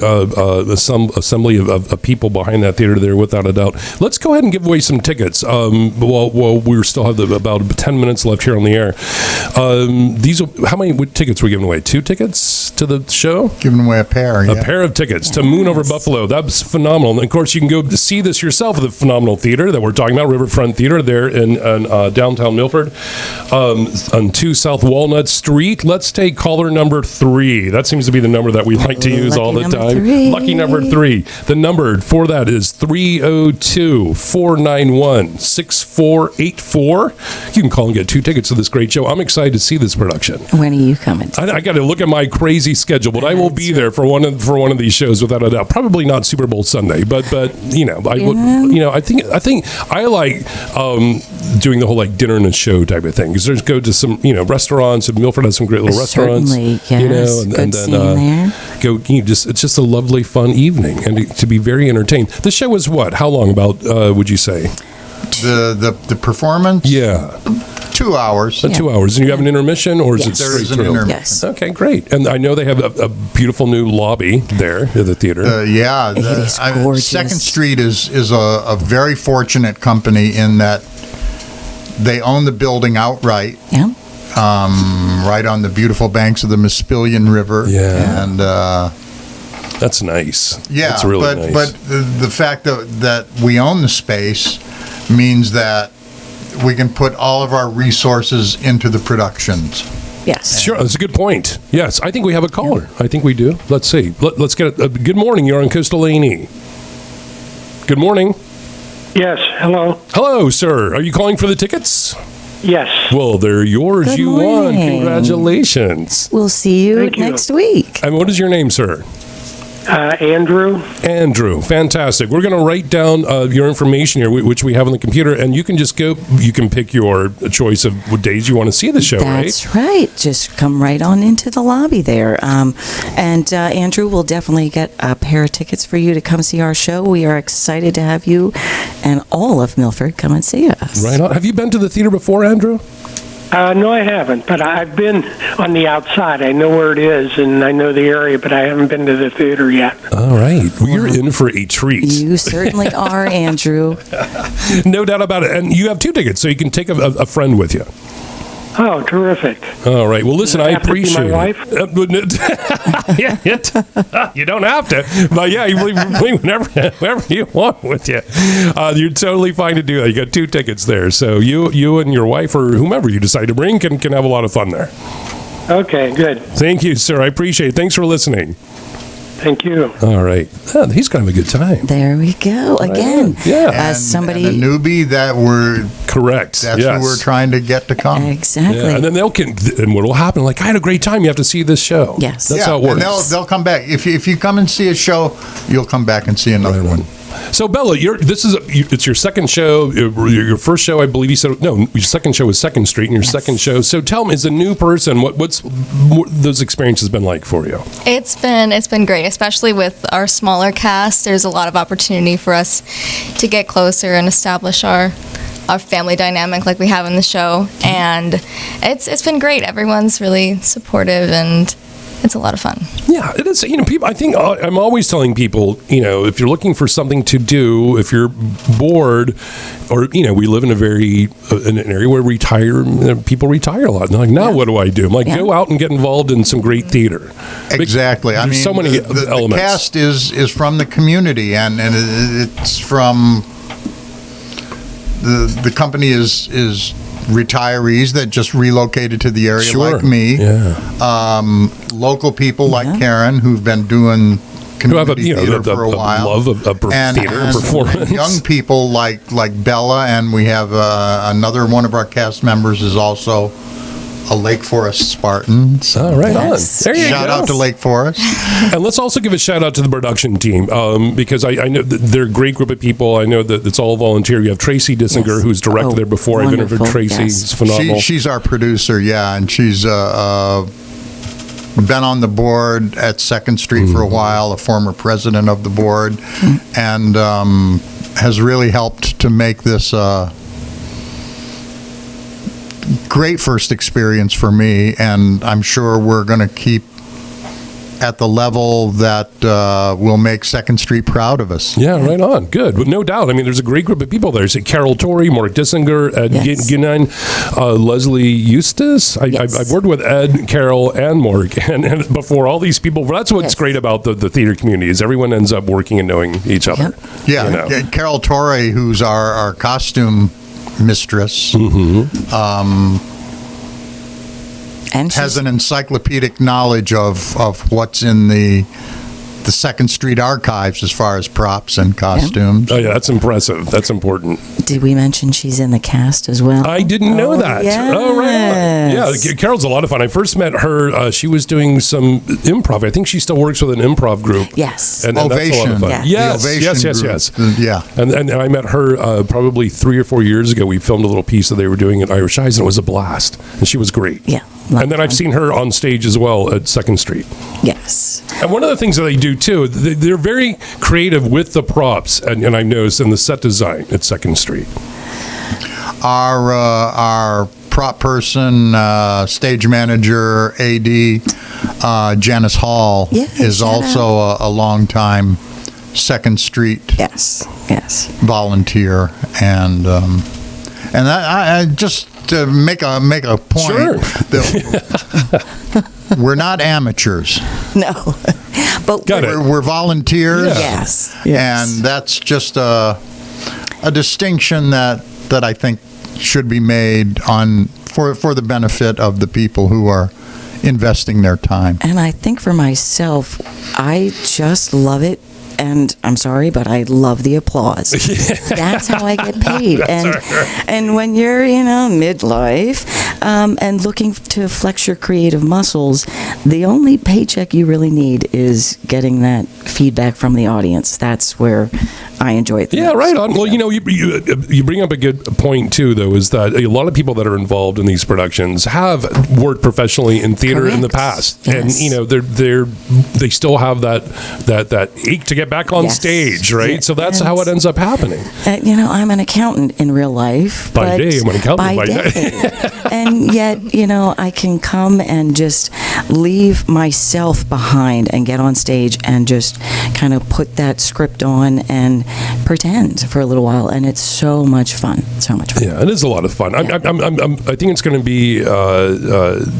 assembly of people behind that theater there, without a doubt. Let's go ahead and give away some tickets. While we still have about 10 minutes left here on the air. How many tickets we're giving away? 2 tickets to the show? Giving away a pair. A pair of tickets to Moon Over Buffalo. That's phenomenal. And of course, you can go to see this yourself at the phenomenal theater that we're talking about, Riverfront Theater, there in downtown Milford, on 2 South Walnut Street. Let's take caller number 3. That seems to be the number that we like to use all the time. 3. Lucky number 3. The number for that is 302-491-6484. You can call and get 2 tickets to this great show. I'm excited to see this production. When are you coming? I got to look at my crazy schedule, but I will be there for one of these shows without a doubt. Probably not Super Bowl Sunday, but I think I like doing the whole dinner and a show type of thing, because there's go to some restaurants. And Milford has some great little restaurants. Certainly, yes. And Good then there. it's just a lovely fun evening, and to be very entertained. The show is what? How long? About would you say? The performance? Yeah. 2 hours. 2 hours. And you have an intermission, or is it There straight is an through? intermission. Yes. Okay, great. And I know they have a beautiful new lobby there at the theater. It is gorgeous. Second Street is a very fortunate company in that they own the building outright. Yeah. Right on the beautiful banks of the Mispillion River. Yeah. And that's nice. Yeah, that's really nice. But the fact that we own the space means that we can put all of our resources into the productions. Yes. Sure, that's a good point. Yes, I think we have a caller. Yeah. I think we do. Let's see. Let's get it. Good morning. You're on Coastal A&E. Good morning. Yes, hello. Hello, sir. Are you calling for the tickets? Yes. Well, they're yours. Good you morning. won. Congratulations. We'll see you Thank you. next week. And what is your name, sir? Andrew. Andrew, fantastic. We're going to write down your information here, which we have on the computer, and you can just go. You can pick your choice of what days you want to see the show. That's right. Just come right on into the lobby there. And Andrew will definitely get a pair of tickets for you to come see our show. We are excited to have you and all of Milford come and see us. Right on. Have you been to the theater before, Andrew? No, I haven't, but I've been on the outside. I know where it is, and I know the area, but I haven't been to the theater yet. All right. Well, you're in for a treat. You certainly are, Andrew. No doubt about it. And you have 2 tickets, so you can take a friend with you. Oh, terrific. All right. Well, listen, I appreciate my wife? You don't have to. But yeah, you bring whoever you want with you. You're totally fine to do that. You got 2 tickets there. So you and your wife or whomever you decide to bring can have a lot of fun there. Okay, good. Thank you, sir. I appreciate it. Thanks for listening. Thank you. All right. Oh, he's going to have a good time. There we go. Again, yeah. as somebody... And a newbie that we're... Correct. That's who we're trying to get to come. Exactly. Yeah. And then and what will happen? Like, I had a great time. You have to see this show. Yes. That's how it works. And they'll come back. If you come and see a show, you'll come back and see another one. So Bella, it's your second show. Your first show, I believe you said your second show was Second Street, and your second show. So tell me, as a new person, what's those experiences been like for you? It's been great, especially with our smaller cast. There's a lot of opportunity for us to get closer and establish our family dynamic like we have in the show, and it's been great. Everyone's really supportive, and it's a lot of fun. Yeah, it is. People. I think I'm always telling people, if you're looking for something to do, if you're bored, or we live in an area where people retire a lot. And they're like, now what do I do? I'm like, go out and get involved in some great theater. Exactly. I mean, so many elements. The cast is from the community, and it's from the company is retirees that just relocated to the area like me. Yeah. Local people like Karen who've been doing community theater for a while. Love of theater and performance. And young people like Bella, and we have another one of our cast members is also a Lake Forest Spartan. So right on. There you go. Shout out to Lake Forest. And let's also give a shout out to the production team because I know that they're a great group of people. I know that it's all volunteer. You have Tracy Dissinger, who's directed there before. I've interviewed Tracy. She's phenomenal. She's our producer, and she's been on the board at Second Street for a while, a former president of the board, and has really helped to make this great first experience for me, and I'm sure we're going to keep at the level that will make Second Street proud of us. Yeah, right on. Good. But no doubt. I mean, there's a great group of people there. So Carol Torrey, Mark Dissinger, Ed Guinan, Leslie Eustace. I've worked with Ed, Carol, and Mark, and before all these people. That's what's great about the theater community is everyone ends up working and knowing each other. Yeah, Carol Torrey, who's our costume mistress, and has an encyclopedic knowledge of what's in the Second Street archives as far as props and costumes. Oh yeah, that's impressive. That's important. Did we mention she's in the cast as well? I didn't know that. Yes. Oh, right. Yeah, Carol's a lot of fun. I first met her. She was doing some improv. I think she still works with an improv group. Yes. And that's a lot of fun. Yes. Yeah. And I met her probably 3 or 4 years ago. We filmed a little piece that they were doing at Irish Eyes, and it was a blast. And she was great. Yeah. And then I've seen her on stage as well at Second Street. Yes. And one of the things that they do too, they're very creative with the props, and I've noticed in the set design at Second Street. Our prop person, stage manager, AD, Janice Hall, is also a long-time Second Street volunteer, and that I just to make a point that we're not amateurs. No, but we're volunteers. Yes. And that's just a distinction that I think should be made for the benefit of the people who are investing their time. And I think for myself, I just love it. And I'm sorry, but I love the applause. That's how I get paid. And when you're, midlife and looking to flex your creative muscles, the only paycheck you really need is getting that feedback from the audience. That's where I enjoy it. Yeah, right on. Well, you bring up a good point too, though, is that a lot of people that are involved in these productions have worked professionally in theater in the past, and they still have that ache to get back on stage, right? Yeah. So that's how it ends up happening. I'm an accountant in real life. By day, I'm an accountant by day. And yet, I can come and just leave myself behind and get on stage and just kind of put that script on and pretend for a little while, and it's so much fun. Yeah, it is a lot of fun. I think it's going to be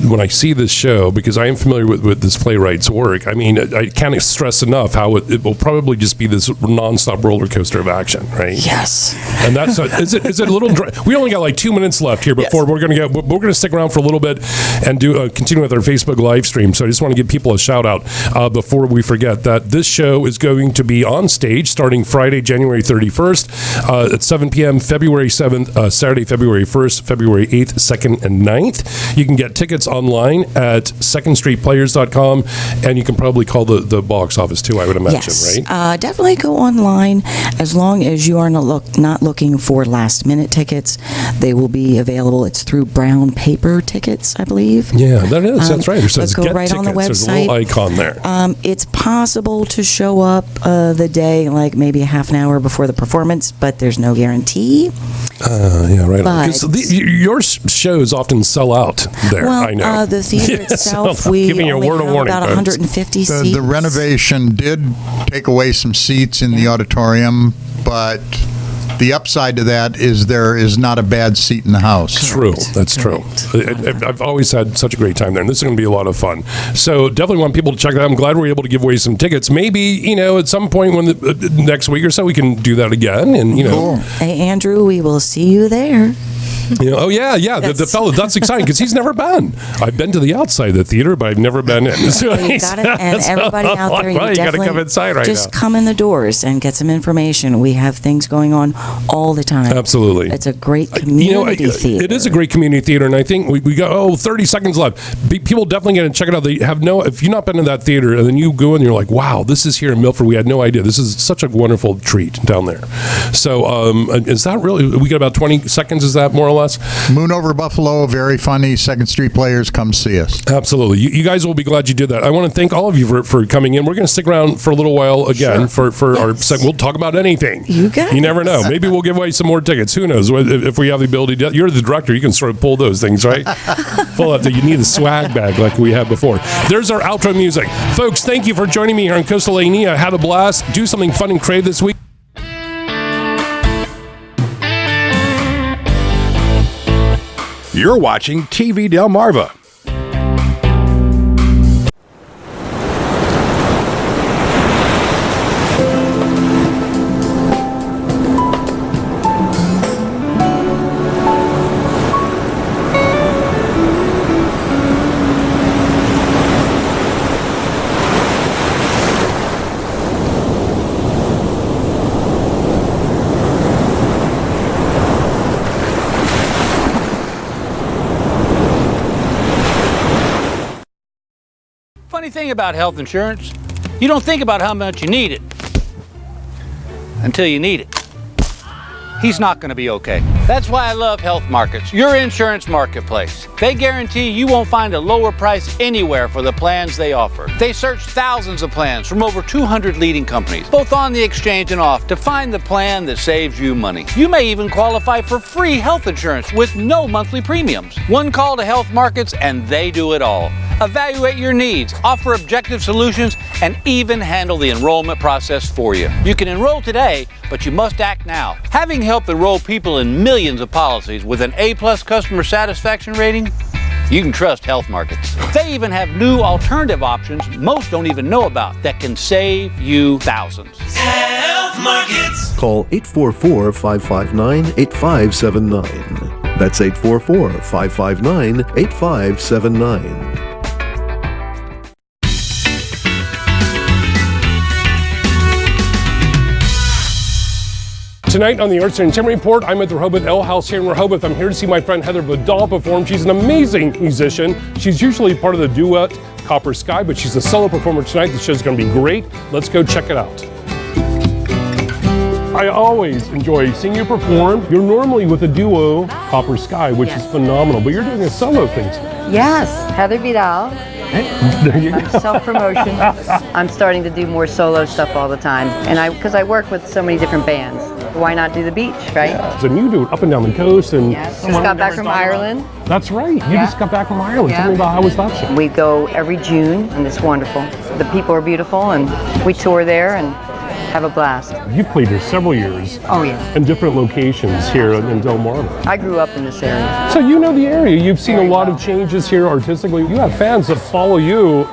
when I see this show, because I am familiar with this playwright's work. I mean, I can't stress enough how it will probably just be this nonstop roller coaster of action, right? Yes. And that's is it a little dry? We only got like 2 minutes left here before we're going to stick around for a little bit and do continue with our Facebook live stream. So I just want to give people a shout out before we forget that this show is going to be on stage starting Friday, January 31st at 7 p.m. February 7th, Saturday, February 1st, February 8th, 2nd, and 9th. You can get tickets online at secondstreetplayers.com, and you can probably call the box office too, I would imagine, right? Definitely go online as long as you are not looking for last-minute tickets. They will be available. It's through Brown Paper Tickets, I believe. Yeah, that is. That's right. It says go get right tickets. on the website. There's a little icon there. It's possible to show up the day, like maybe a half an hour before the performance, but there's no guarantee. Yeah, right. Because your shows often sell out there. Well, I know. The theater itself, so we giving you a only word of have warning, about 150 seats. The renovation did take away some seats in the auditorium, but the upside to that is there is not a bad seat in the house. True. That's true. I've always had such a great time there, and this is going to be a lot of fun. So definitely want people to check that out. I'm glad we're able to give away some tickets. Maybe, at some point when next week or so, we can do that again. And, Cool. Hey, Andrew, we will see you there. Oh yeah, the fellow. That's exciting because he's never been. I've been to the outside of the theater, but I've never been in. So you got it, and everybody out there, you got to come inside right just now. come in the doors and get some information. We have things going on all the time. Absolutely, it's a great community theater. It is a great community theater, and I think we got 30 seconds left. People definitely get to check it out. They have if you've not been to that theater, and then you go and you're like, wow, this is here in Milford. We had no idea. This is such a wonderful treat down there. So is that really? We got about 20 seconds. Is that more or less? Moon over Buffalo, very funny. Second Street Players, come see us. Absolutely. You guys will be glad you did that. I want to thank all of you for coming in. We're going to stick around for a little while again for our segment. We'll talk about anything. You never know. Maybe we'll give away some more tickets. Who knows? If we have the ability to. You're the director. You can sort of pull those things, right? Pull up. You need a swag bag like we had before. There's our outro music. Folks, thank you for joining me here on Coastal A&E. I had a blast. Do something fun and creative this week. You're watching TV Delmarva. Funny thing about health insurance, you don't think about how much you need it until you need it. He's not going to be okay. That's why I love Health Markets, your insurance marketplace. They guarantee you won't find a lower price anywhere for the plans they offer. They search thousands of plans from over 200 leading companies, both on the exchange and off, to find the plan that saves you money. You may even qualify for free health insurance with no monthly premiums. One call to Health Markets and they do it all. Evaluate your needs, offer objective solutions, and even handle the enrollment process for you. You can enroll today, but you must act now. Having helped enroll people in millions of policies with an A+ customer satisfaction rating, you can trust Health Markets. They even have new alternative options most don't even know about that can save you thousands. Health Markets. Call 844-559-8579. That's 844-559-8579. Tonight on the Arts and Entertainment Report, I'm at the Rehoboth Ale House here in Rehoboth. I'm here to see my friend Heather Vidal perform. She's an amazing musician. She's usually part of the duet Copper Sky, but she's a solo performer tonight. The show's going to be great. Let's go check it out. I always enjoy seeing you perform. You're normally with a duo, Copper Sky, which is phenomenal, but you're doing a solo thing tonight. Yes, Heather Vidal. There you go. Self-promotion. I'm starting to do more solo stuff all the time, and because I work with so many different bands. Why not do the beach, right? Yeah. And you do it up and down the coast. And yes. Just got back from Ireland. That's right. You just got back from Ireland. Tell me about how was that show? We go every June, and it's wonderful. The people are beautiful, and we tour there and have a blast. You've played here several years. Oh, yeah. In different locations here in Delmarva. I grew up in this area. So you know the area. You've seen a lot of changes here artistically. You have fans that follow you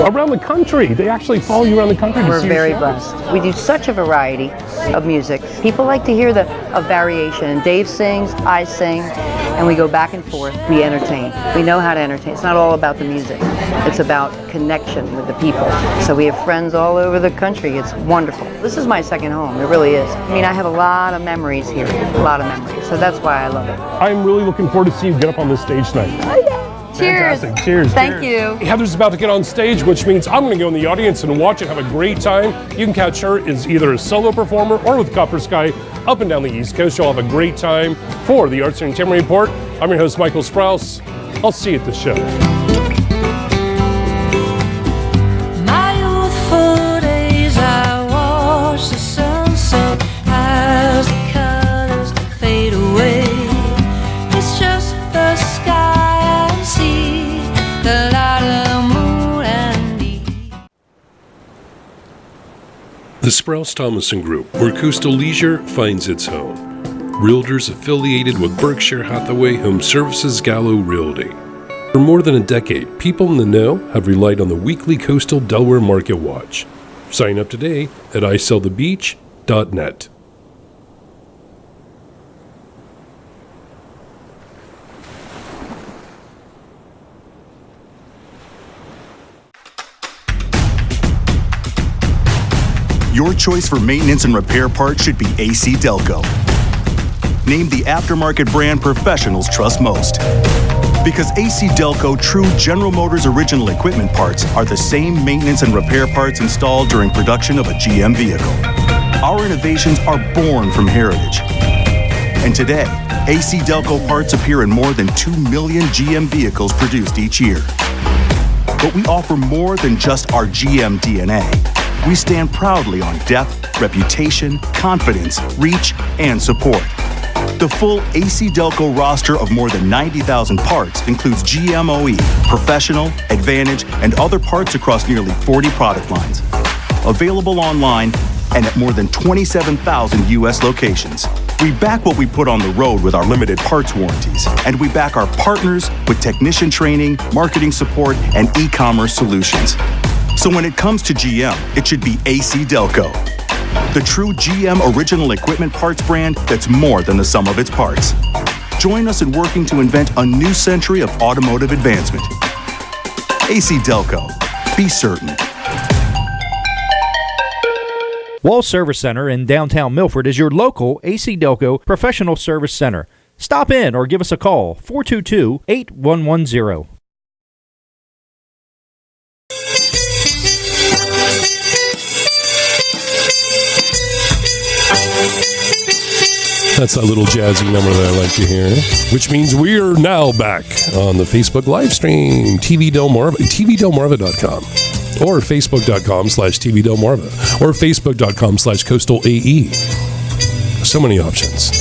around the country. They actually follow you around the country to We're see very your shows. blessed. We do such a variety of music. People like to hear a variation. Dave sings, I sing, and we go back and forth. We entertain. We know how to entertain. It's not all about the music. It's about connection with the people. So we have friends all over the country. It's wonderful. This is my second home. It really is. I mean, I have a lot of memories here. A lot of memories. So that's why I love it. I'm really looking forward to see you get up on this stage tonight. Oh, yeah. Cheers. Fantastic. Cheers. Thank you. Heather's about to get on stage, which means I'm going to go in the audience and watch it, have a great time. You can catch her as either a solo performer or with Copper Sky up and down the East Coast. You'll have a great time. For the Arts and Entertainment Report, I'm your host, Michael Sprouse. I'll see you at the show. My youthful days, I watch the sunset as the colors fade away. It's just the sky and sea, the light of the moon and the... The Sprouse Thomason Group, where coastal leisure finds its home. Realtors affiliated with Berkshire Hathaway Home Services Gallo Realty. For more than a decade, people in the know have relied on the weekly coastal Delaware Market Watch. Sign up today at isellthebeach.net. Your choice for maintenance and repair parts should be AC Delco. Named the aftermarket brand professionals trust most. Because AC Delco true General Motors original equipment parts are the same maintenance and repair parts installed during production of a GM vehicle. Our innovations are born from heritage. And today, AC Delco parts appear in more than 2 million GM vehicles produced each year. But we offer more than just our GM DNA. We stand proudly on depth, reputation, confidence, reach, and support. The full AC Delco roster of more than 90,000 parts includes GMOE, Professional, Advantage, and other parts across nearly 40 product lines. Available online and at more than 27,000 U.S. locations. We back what we put on the road with our limited parts warranties, and we back our partners with technician training, marketing support, and e-commerce solutions. So when it comes to GM, it should be AC Delco. The true GM original equipment parts brand that's more than the sum of its parts. Join us in working to invent a new century of automotive advancement. AC Delco. Be certain. Wall Service Center in downtown Milford is your local AC Delco professional service center. Stop in or give us a call, 422-8110. That's that little jazzy number that I like to hear, which means we are now back on the Facebook live stream, TV Delmarva, tvdelmarva.com, or facebook.com/tvdelmarva, or facebook.com/coastalae. So many options.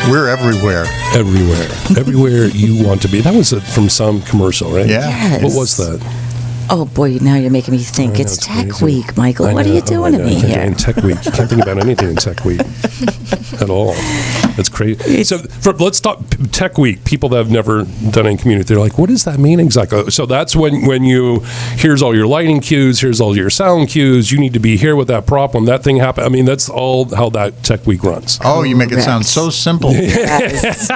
We're everywhere. Everywhere you want to be. That was from some commercial, right? Yeah. Yes. What was that? Oh boy, now you're making me think. It's Tech crazy. Week, Michael. What are you doing to me here? In Tech Week, you can't think about anything in Tech Week at all. That's crazy. So let's talk Tech Week. People that have never done it in community, they're like, what does that mean exactly? So that's when you, here's all your lighting cues, here's all your sound cues, you need to be here with that prop when that thing happens. I mean, that's all how that Tech Week runs. Oh, you make it sound so simple. Yes.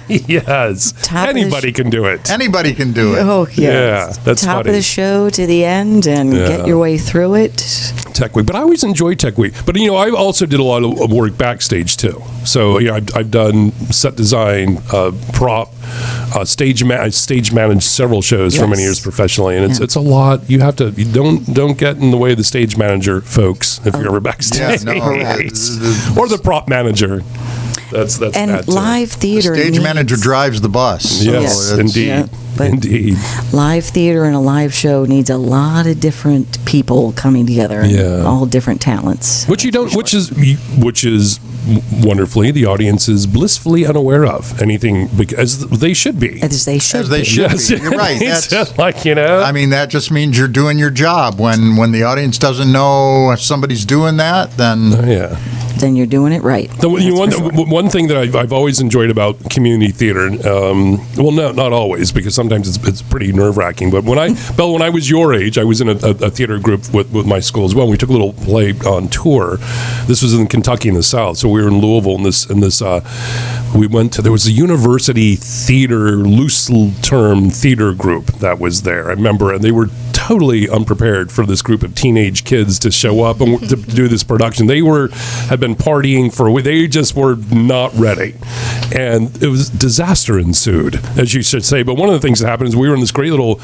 Yes. Anybody can do it. Anybody can do it. Oh, yes. Yeah, that's Top funny. of the show to the end and get your way through it. Tech Week, but I always enjoy Tech Week. But I also did a lot of work backstage too. So I've done set design, prop, stage managed several shows for many years professionally, and it's a lot. You have to don't get in the way of the stage manager, folks. If you're ever backstage, or the prop manager. That's and bad too. live theater. Stage manager drives the bus. Yes, so indeed. Yeah, but Indeed. Live theater and a live show needs a lot of different people coming together, and all different talents. Which which is wonderfully the audience is blissfully unaware of anything, as they should be. As they should. As they should Yes. be. You're right. It's That's, just like, I mean, that just means you're doing your job. When the audience doesn't know somebody's doing that, then then you're doing it right. One thing that I've always enjoyed about community theater, not always, because sometimes it's pretty nerve-wracking, but when I was your age, I was in a theater group with my school as well. We took a little play on tour. This was in Kentucky in the South, so we were in Louisville, we went to, there was a university theater, loose term theater group that was there, I remember, and they were totally unprepared for this group of teenage kids to show up and to do this production. They had been partying for a week. They just were not ready. And it was disaster ensued, as you should say. But one of the things that happened is we were in this great little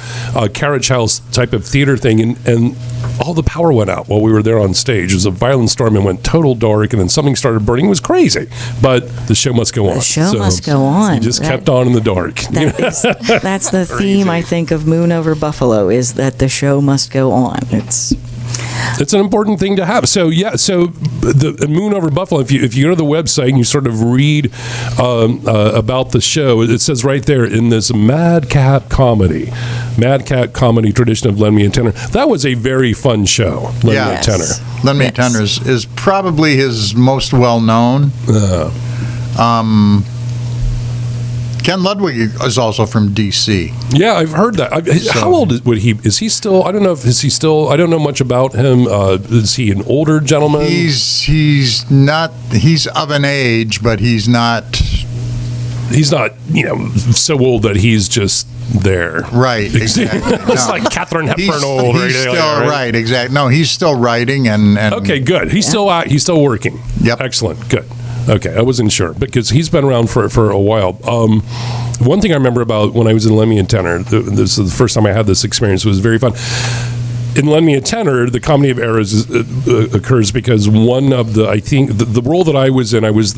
carriage house type of theater thing, and all the power went out while we were there on stage. It was a violent storm and went total dark, and then something started burning. It was crazy. But the show must go on. The show must go on. You just kept on in the dark. That's the theme, I think, of Moon Over Buffalo, is that the show must go on. It's an important thing to have. So the Moon Over Buffalo, if you go to the website and you sort of read about the show, it says right there, in this madcap comedy tradition of Lend Me a Tenor. That was a very fun show. Lend Me a Tenor. Lend Me a Tenor is probably his most well known. Ken Ludwig is also from D.C. Yeah, I've heard that. How old would he? Is he still? I don't know if he still. I don't know much about him. Is he an older gentleman? He's not. He's of an age, but he's not. He's not. So old that he's just there. Right. Exactly. It's like Katharine Hepburn old. He's still right. Exactly. No, he's still writing and okay, good. He's still out. He's still working. Yep. Excellent. Good. Okay, I wasn't sure because he's been around for a while. One thing I remember about when I was in Lend Me a Tenor, this is the first time I had this experience. It was very fun. In Lend Me a Tenor, the comedy of errors occurs because one of the role that I was in, it was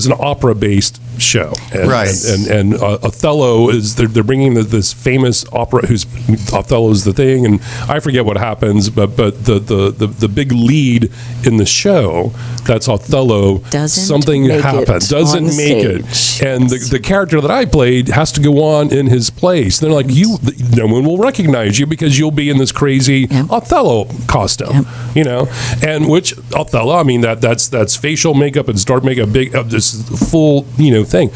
an opera-based show, and Othello is they're bringing this famous opera who's Othello's the thing, and I forget what happens, but the big lead in the show, that's Othello. Something happens, doesn't make it, and the character that I played has to go on in his place. They're like, no one will recognize you because you'll be in this crazy Othello costume, and which Othello, I mean that's facial makeup and dark makeup, big this full thing.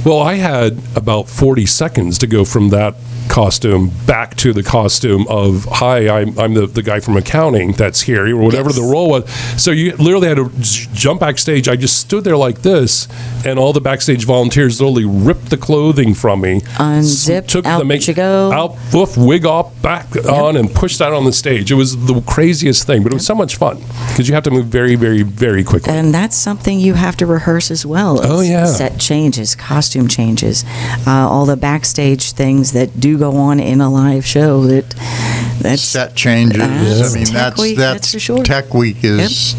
Well, I had about 40 seconds to go from that costume back to the costume of, hi, I'm the guy from accounting that's here, or whatever the role was. So you literally had to jump backstage. I just stood there like this, and all the backstage volunteers literally ripped the clothing from me, unzipped, took out the you go, out, wig off, back on, and pushed that on the stage. It was the craziest thing, but it was so much fun because you have to move very, very, very quickly. And that's something you have to rehearse as well. Oh, yeah. Set changes, costume changes, all the backstage things that do go on in a live show. That's set changes. I mean, that's for sure. Tech Week is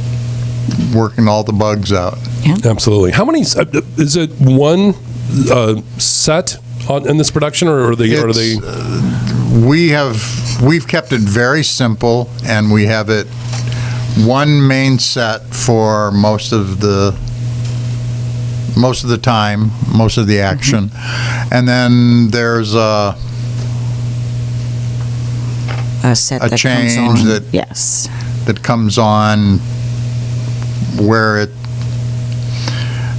working all the bugs out. Yep. Absolutely. How many? Is it one set in this production, or are they? We've kept it very simple, and we have it one main set for most of the time, most of the action, and then there's a set that change comes on. That comes on where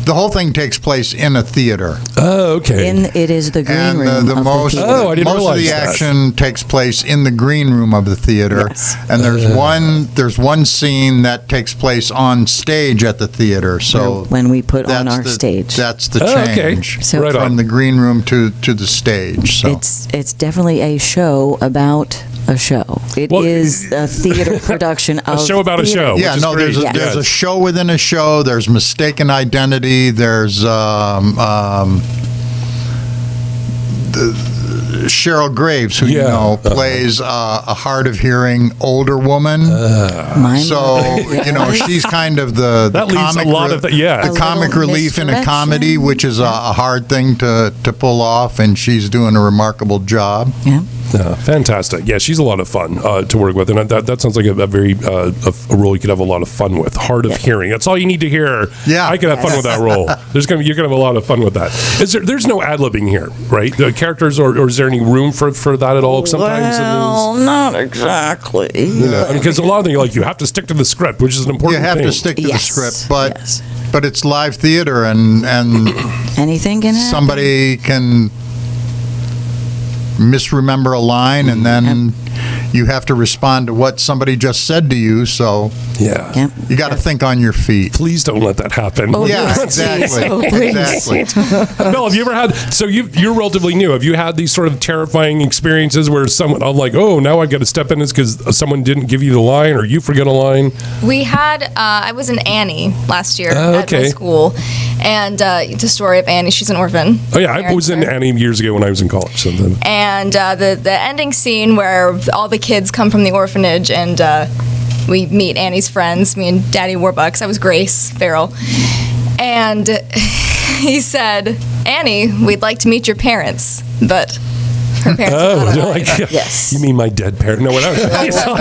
the whole thing takes place in a theater. Oh, okay. It is the green And room of most, the theater. Oh, I didn't most of realize the that. action takes place in the green room of the theater. Yes. And there's one scene that takes place on stage at the theater. So When we put on that's our stage. That's the Oh, okay. change So- Right on. from the green room to the stage. So It's definitely a show about a show. It is a theater production of show about a theater. show. yeah, which is no, great. there's a show within a show. There's mistaken identity. There's Cheryl Graves, who plays a hard of hearing older woman. So she's kind of the That leaves comic a lot of the comic relief in a comedy, which is a hard thing to pull off, and she's doing a remarkable job. Yeah. Fantastic. Yeah, she's a lot of fun to work with, and that sounds like a very a role you could have a lot of fun with. Hard of hearing. That's all you need to hear. Yeah, I could have fun with that role. You're gonna have a lot of fun with that. There's no ad-libbing here, right? The characters, or is there any room for that at all? Sometimes not exactly. because a lot of things you have to stick to the script, which is an important You have thing. to stick to the script, but it's live theater, and anything can happen. Somebody can misremember a line, and then you have to respond to what somebody just said to you. So you got to think on your feet. Please don't let that happen. Oh, yeah, exactly. Exactly. Bill, have you ever had? So you're relatively new. Have you had these sort of terrifying experiences where someone, I'm like, oh, now I've got to step in this because someone didn't give you the line or you forget a line? We had, I was in Annie last year Oh, at okay. my school, and it's a story of Annie. She's an orphan. Oh yeah, I was in Annie years ago when I was in college. So then, And the ending scene where all the kids come from the orphanage and we meet Annie's friends, me and Daddy Warbucks. I was Grace Farrell. And he said, Annie, we'd like to meet your parents, but her parents are not they're alive. like, Yes. You mean my dead parent? No, what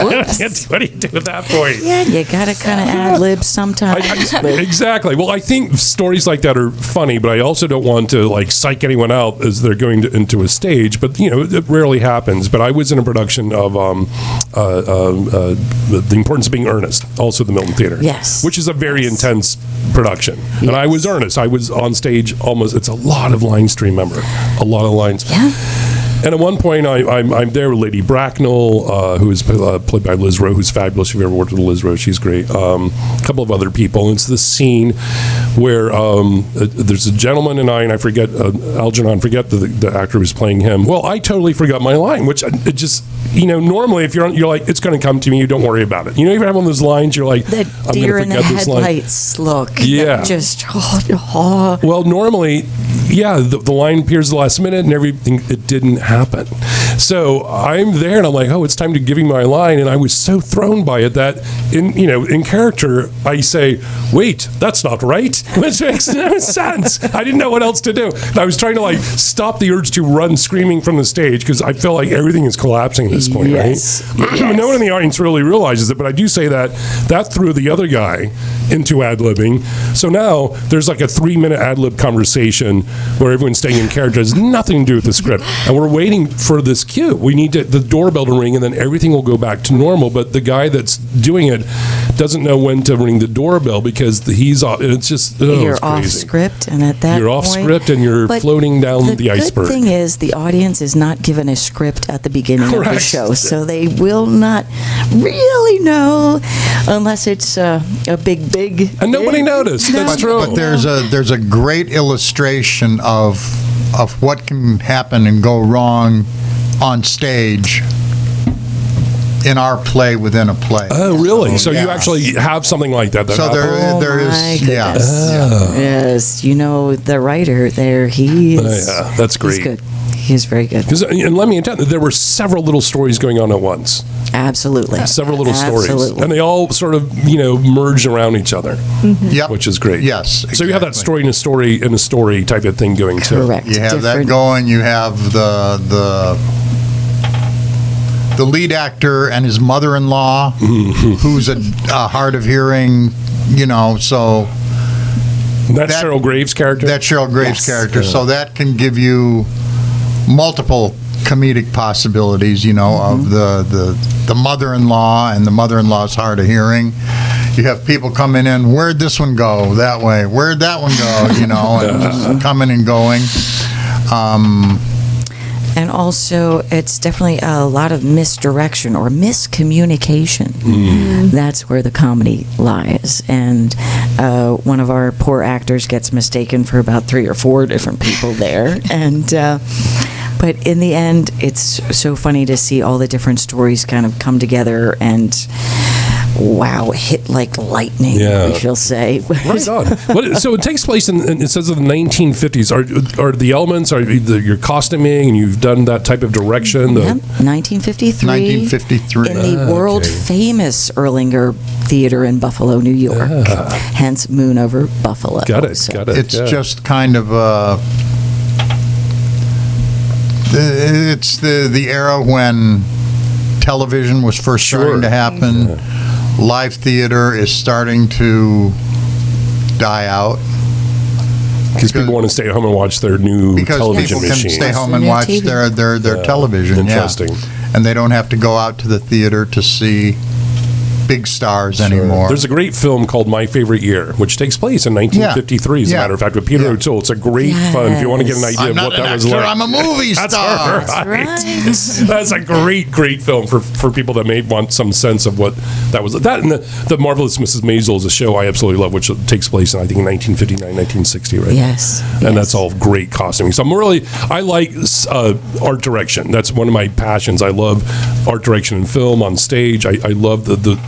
Whoops. do you do at that point? Yeah, you gotta kind of ad lib sometimes. but- Exactly. Well, I think stories like that are funny, but I also don't want to psych anyone out as they're going into a stage. But it rarely happens. But I was in a production of The Importance of Being Earnest, also at the Milton Theater. Yes. Which is a very intense production, and I was earnest. I was on stage almost. It's a lot of lines to remember. A lot of lines. Yeah. And at one point, I'm there with Lady Bracknell, who is played by Liz Rowe, who's fabulous. If you've ever worked with Liz Rowe, she's great. A couple of other people. And it's this scene where there's a gentleman and I forget, Algernon, forget the actor who's playing him. Well, I totally forgot my line, which it just, normally if you're like, it's going to come to me, you don't worry about it. You even have one of those lines, you're like, The I'm deer going in to the forget this line. headlights look. Yeah. That just, Well, normally, the line appears at the last minute and everything, it didn't happen. So I'm there and I'm like, oh, it's time to give him my line. And I was so thrown by it that in character, I say, wait, that's not right. Which makes no sense. I didn't know what else to do. And I was trying to stop the urge to run screaming from the stage because I feel like everything is collapsing at this point, right? No one in the audience really realizes it, but I do say that threw the other guy into ad-libbing. So now there's like a 3-minute ad-lib conversation where everyone's staying in character. It has nothing to do with the script. And we're waiting for this cue. We need the doorbell to ring and then everything will go back to normal. But the guy that's doing it doesn't know when to ring the doorbell because he's off. And it's just, you're it's off crazy. script, and at that You're off point- script and you're But floating down the iceberg. The thing is, the audience is not given a script at the beginning of the Correct. show, so they will not really know unless it's a big. And nobody noticed. That's true. But there's a great illustration of what can happen and go wrong on stage in our play within a play. Oh, really? So you yeah. actually have something like that? So there is, yes. Yes, the writer there, he is. Oh, yeah, that's great. He's good. He is very good. And let me tell you, there were several little stories going on at once. Absolutely. Several little stories. Absolutely. And they all sort of, merge around each other. Yep. Which is great. Yes. So you have that story in a story type of thing going too. Correct. You have that going. You have the lead actor and his mother-in-law, who's a hard of hearing, so... That's Cheryl Graves' character? That's Cheryl Graves' Yes. character. So that can give you multiple comedic possibilities, of the mother-in-law and the mother-in-law's hard of hearing. you have people coming in, where'd this one go? That way. Where'd that one go? And just coming and going. And also, it's definitely a lot of misdirection or miscommunication. That's where the comedy lies. And one of our poor actors gets mistaken for about 3 or 4 different people there. And but in the end, it's so funny to see all the different stories kind of come together and wow, hit like lightning, we shall say. Right on. So it takes place in it says in the 1950s. Are the elements, your costuming, and you've done that type of direction? 1953. 1953. In the world-famous Erlanger Theater in Buffalo, New York. Hence, Moon Over Buffalo. Got it. It's just kind of it's the era when television was first starting to happen. Live theater is starting to die out. Because people want to stay at home and watch their new television machines. Can stay home and watch their television. Interesting. And they don't have to go out to the theater to see big stars anymore. There's a great film called My Favorite Year, which takes place in 1953, as a matter of fact, with Peter O'Toole. It's a great fun, if you want to get an idea of what that was like. I'm a movie star. That's right. That's a great film for people that may want some sense of what that was. That and the Marvelous Mrs. Maisel is a show I absolutely love, which takes place in, I think, in 1959, 1960, right? Yes. And that's all great costuming. So I like art direction. That's one of my passions. I love art direction in film, on stage. I love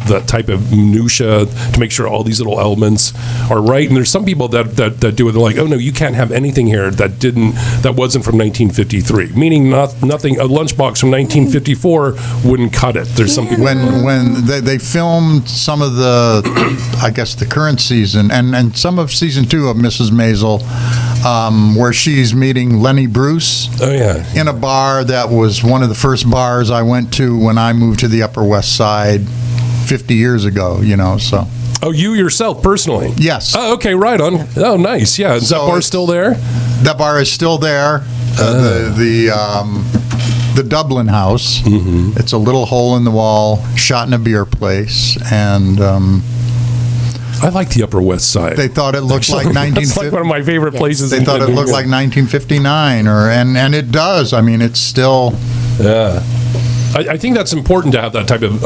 that type of minutia to make sure all these little elements are right. And there's some people that do it. They're like, oh no, you can't have anything here that wasn't from 1953. Meaning nothing. A lunchbox from 1954 wouldn't cut it. There's some people when they filmed some of the, I guess the current season and some of season 2 of Mrs. Maisel, where she's meeting Lenny Bruce. Oh yeah. In a bar that was one of the first bars I went to when I moved to the Upper West Side 50 years ago, so. Oh, you yourself, personally? Yes. Oh, okay, right on. Oh, nice. Yeah, is that bar still there? That bar is still there. The Dublin House. Mm-hmm. It's a little hole in the wall, shot in a beer place, and I like the Upper West Side. They thought it looked like 1950. It's like one of my favorite places. They thought it looked like 1959, and it does. I mean, it's still. Yeah. I think that's important to have that type of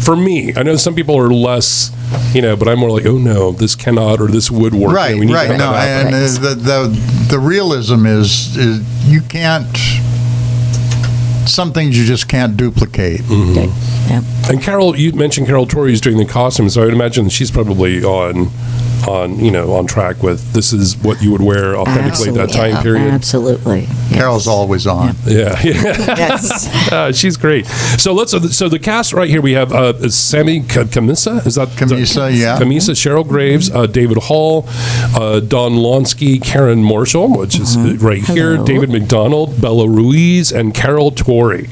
for me. I know some people are less, but I'm more like, oh no, this cannot or this would work. Right, right. No, and the realism is you can't. Some things you just can't duplicate. Mm-hmm. Okay. Yeah. And Carol, you mentioned Carol Torrey is doing the costumes, so I would imagine she's probably on track with this is what you would wear authentically at that time period. Absolutely. Yes. Carol's always on. Yeah. Yes. She's great. So the cast right here we have Sammy Camisa. Is that Camisa? Yeah. Camisa, Cheryl Graves, David Hall, Don Lonsky, Karen Marshall, which is right here, Hello. David McDonald, Bella Ruiz, and Carol Torrey.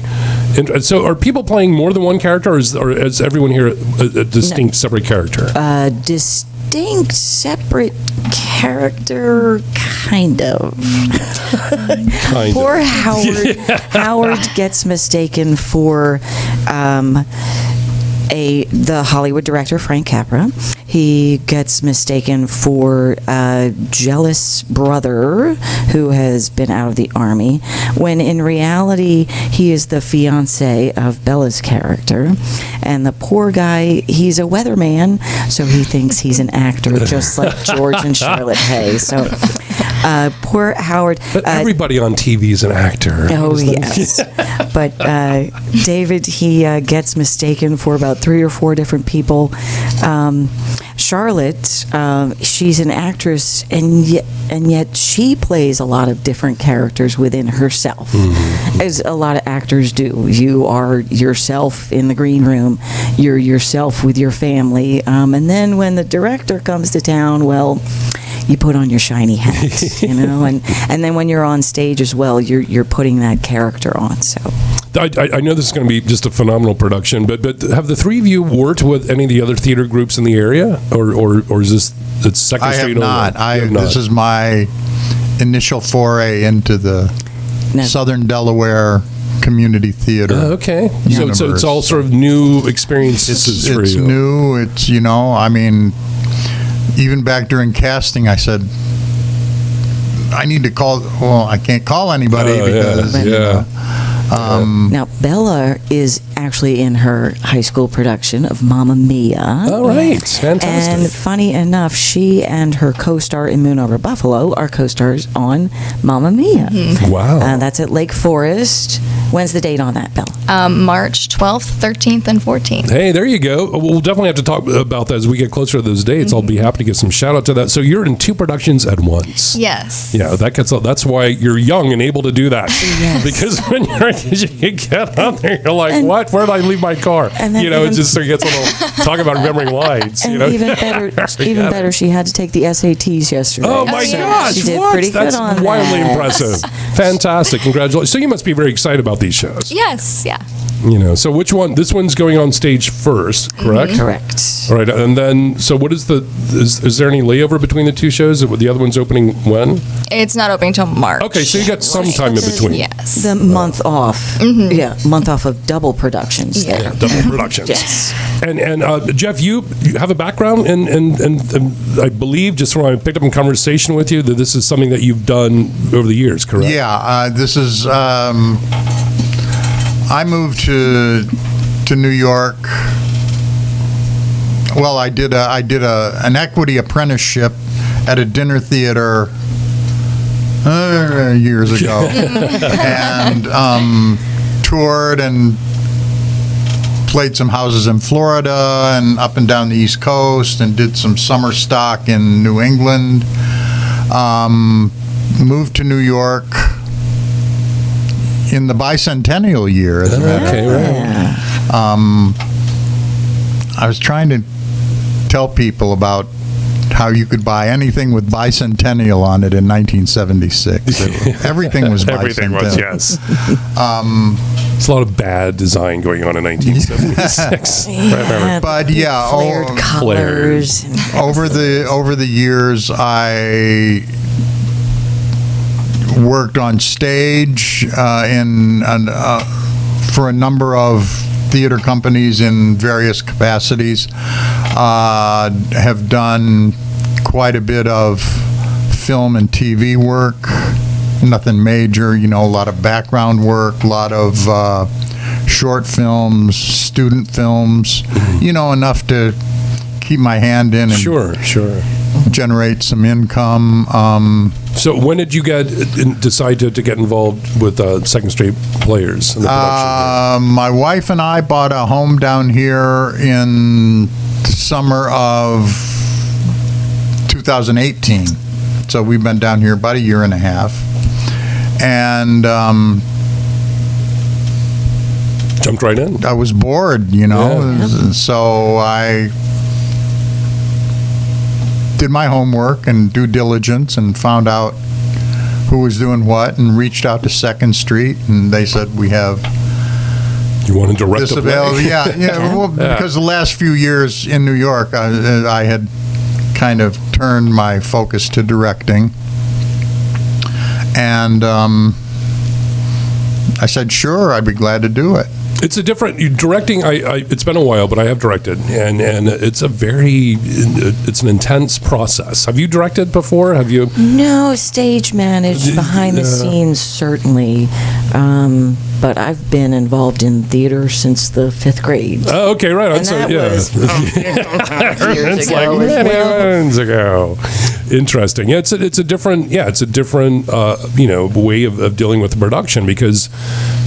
And so are people playing more than one character, or is everyone here a distinct separate character? Distinct separate character, kind of. Poor Howard. Howard gets mistaken for the Hollywood director Frank Capra. He gets mistaken for a jealous brother who has been out of the army, when in reality he is the fiance of Bella's character. And the poor guy, he's a weatherman, so he thinks he's an actor, just like George and Charlotte Hay. So poor Howard. But everybody on TV is an actor. Oh, yes. But David, he gets mistaken for about 3 or 4 different people. Charlotte, she's an actress, and yet she plays a lot of different characters within herself, as a lot of actors do. You are yourself in the green room, you're yourself with your family, and then when the director comes to town, well, you put on your shiny hat, and then when you're on stage as well, you're putting that character on. So I know this is going to be just a phenomenal production, but have the three of you worked with any of the other theater groups in the area, or is this it's Second Street? I have not. This is my initial foray into the Southern Delaware community theater. Okay. So it's all sort of new experiences for you. It's new. It's, I mean, even back during casting, I said, I need to call. Well, I can't call anybody because. Now, Bella is actually in her high school production of Mamma Mia. All right, fantastic. And funny enough, she and her co-star in Moon Over Buffalo are co-stars on Mamma Mia. Wow. That's at Lake Forest. When's the date on that, Bella? March 12th, 13th, and 14th. Hey, there you go. We'll definitely have to talk about that as we get closer to those dates. I'll be happy to get some shout out to that. So you're in 2 productions at once. Yes. Yeah, that's why you're young and able to do that. Yes. Because when you get out there, you're like, what? Where did I leave my car? And then it just gets a little talk about remembering lines. And even better, she had to take the SATs yesterday. Oh my gosh! She did what? pretty good That's on wildly that. impressive. Fantastic! Congratulations. So you must be very excited about these shows. Yes, yeah. So which one? This one's going on stage first, correct? Correct. All right, and then so what is is there any layover between the 2 shows? The other one's opening when? It's not opening until March. Okay, so you got some time in between. Yes. The month off. Yeah, month off of double productions. Yeah, double productions. Yes. And Jeff, you have a background and I believe, just when I picked up in conversation with you, that this is something that you've done over the years, correct? Yeah, this is. I moved to New York. Well, I did an equity apprenticeship at a dinner theater years ago, and toured and played some houses in Florida and up and down the East Coast, and did some summer stock in New England. Moved to New York in the bicentennial year, as a matter of fact. I was trying to tell people about how you could buy anything with bicentennial on it in 1976. Everything was bicentennial. Everything was, yes. There's a lot of bad design going on in 1976. But yeah, flared colors. Over the years, I worked on stage for a number of theater companies in various capacities. Have done quite a bit of film and TV work. Nothing major, a lot of background work, a lot of short films, student films, enough to keep my hand in and sure. generate some income. So when did you decide to get involved with Second Street Players in the production? My wife and I bought a home down here in the summer of 2018. So we've been down here about a year and a half. And jumped right in. I was bored, so I did my homework and due diligence and found out who was doing what, and reached out to Second Street, and they said, we have you want to direct this a play? available. Because the last few years in New York, I had kind of turned my focus to directing, and I said, sure, I'd be glad to do it. It's a different directing. It's been a while, but I have directed, and it's it's an intense process. Have you directed before? Have you? No, stage managed behind the scenes certainly, but I've been involved in theater since the 5th grade. Oh, okay, right on. And So that was years it's ago like as many well. moons ago. Interesting. Yeah, it's a different way of dealing with the production, because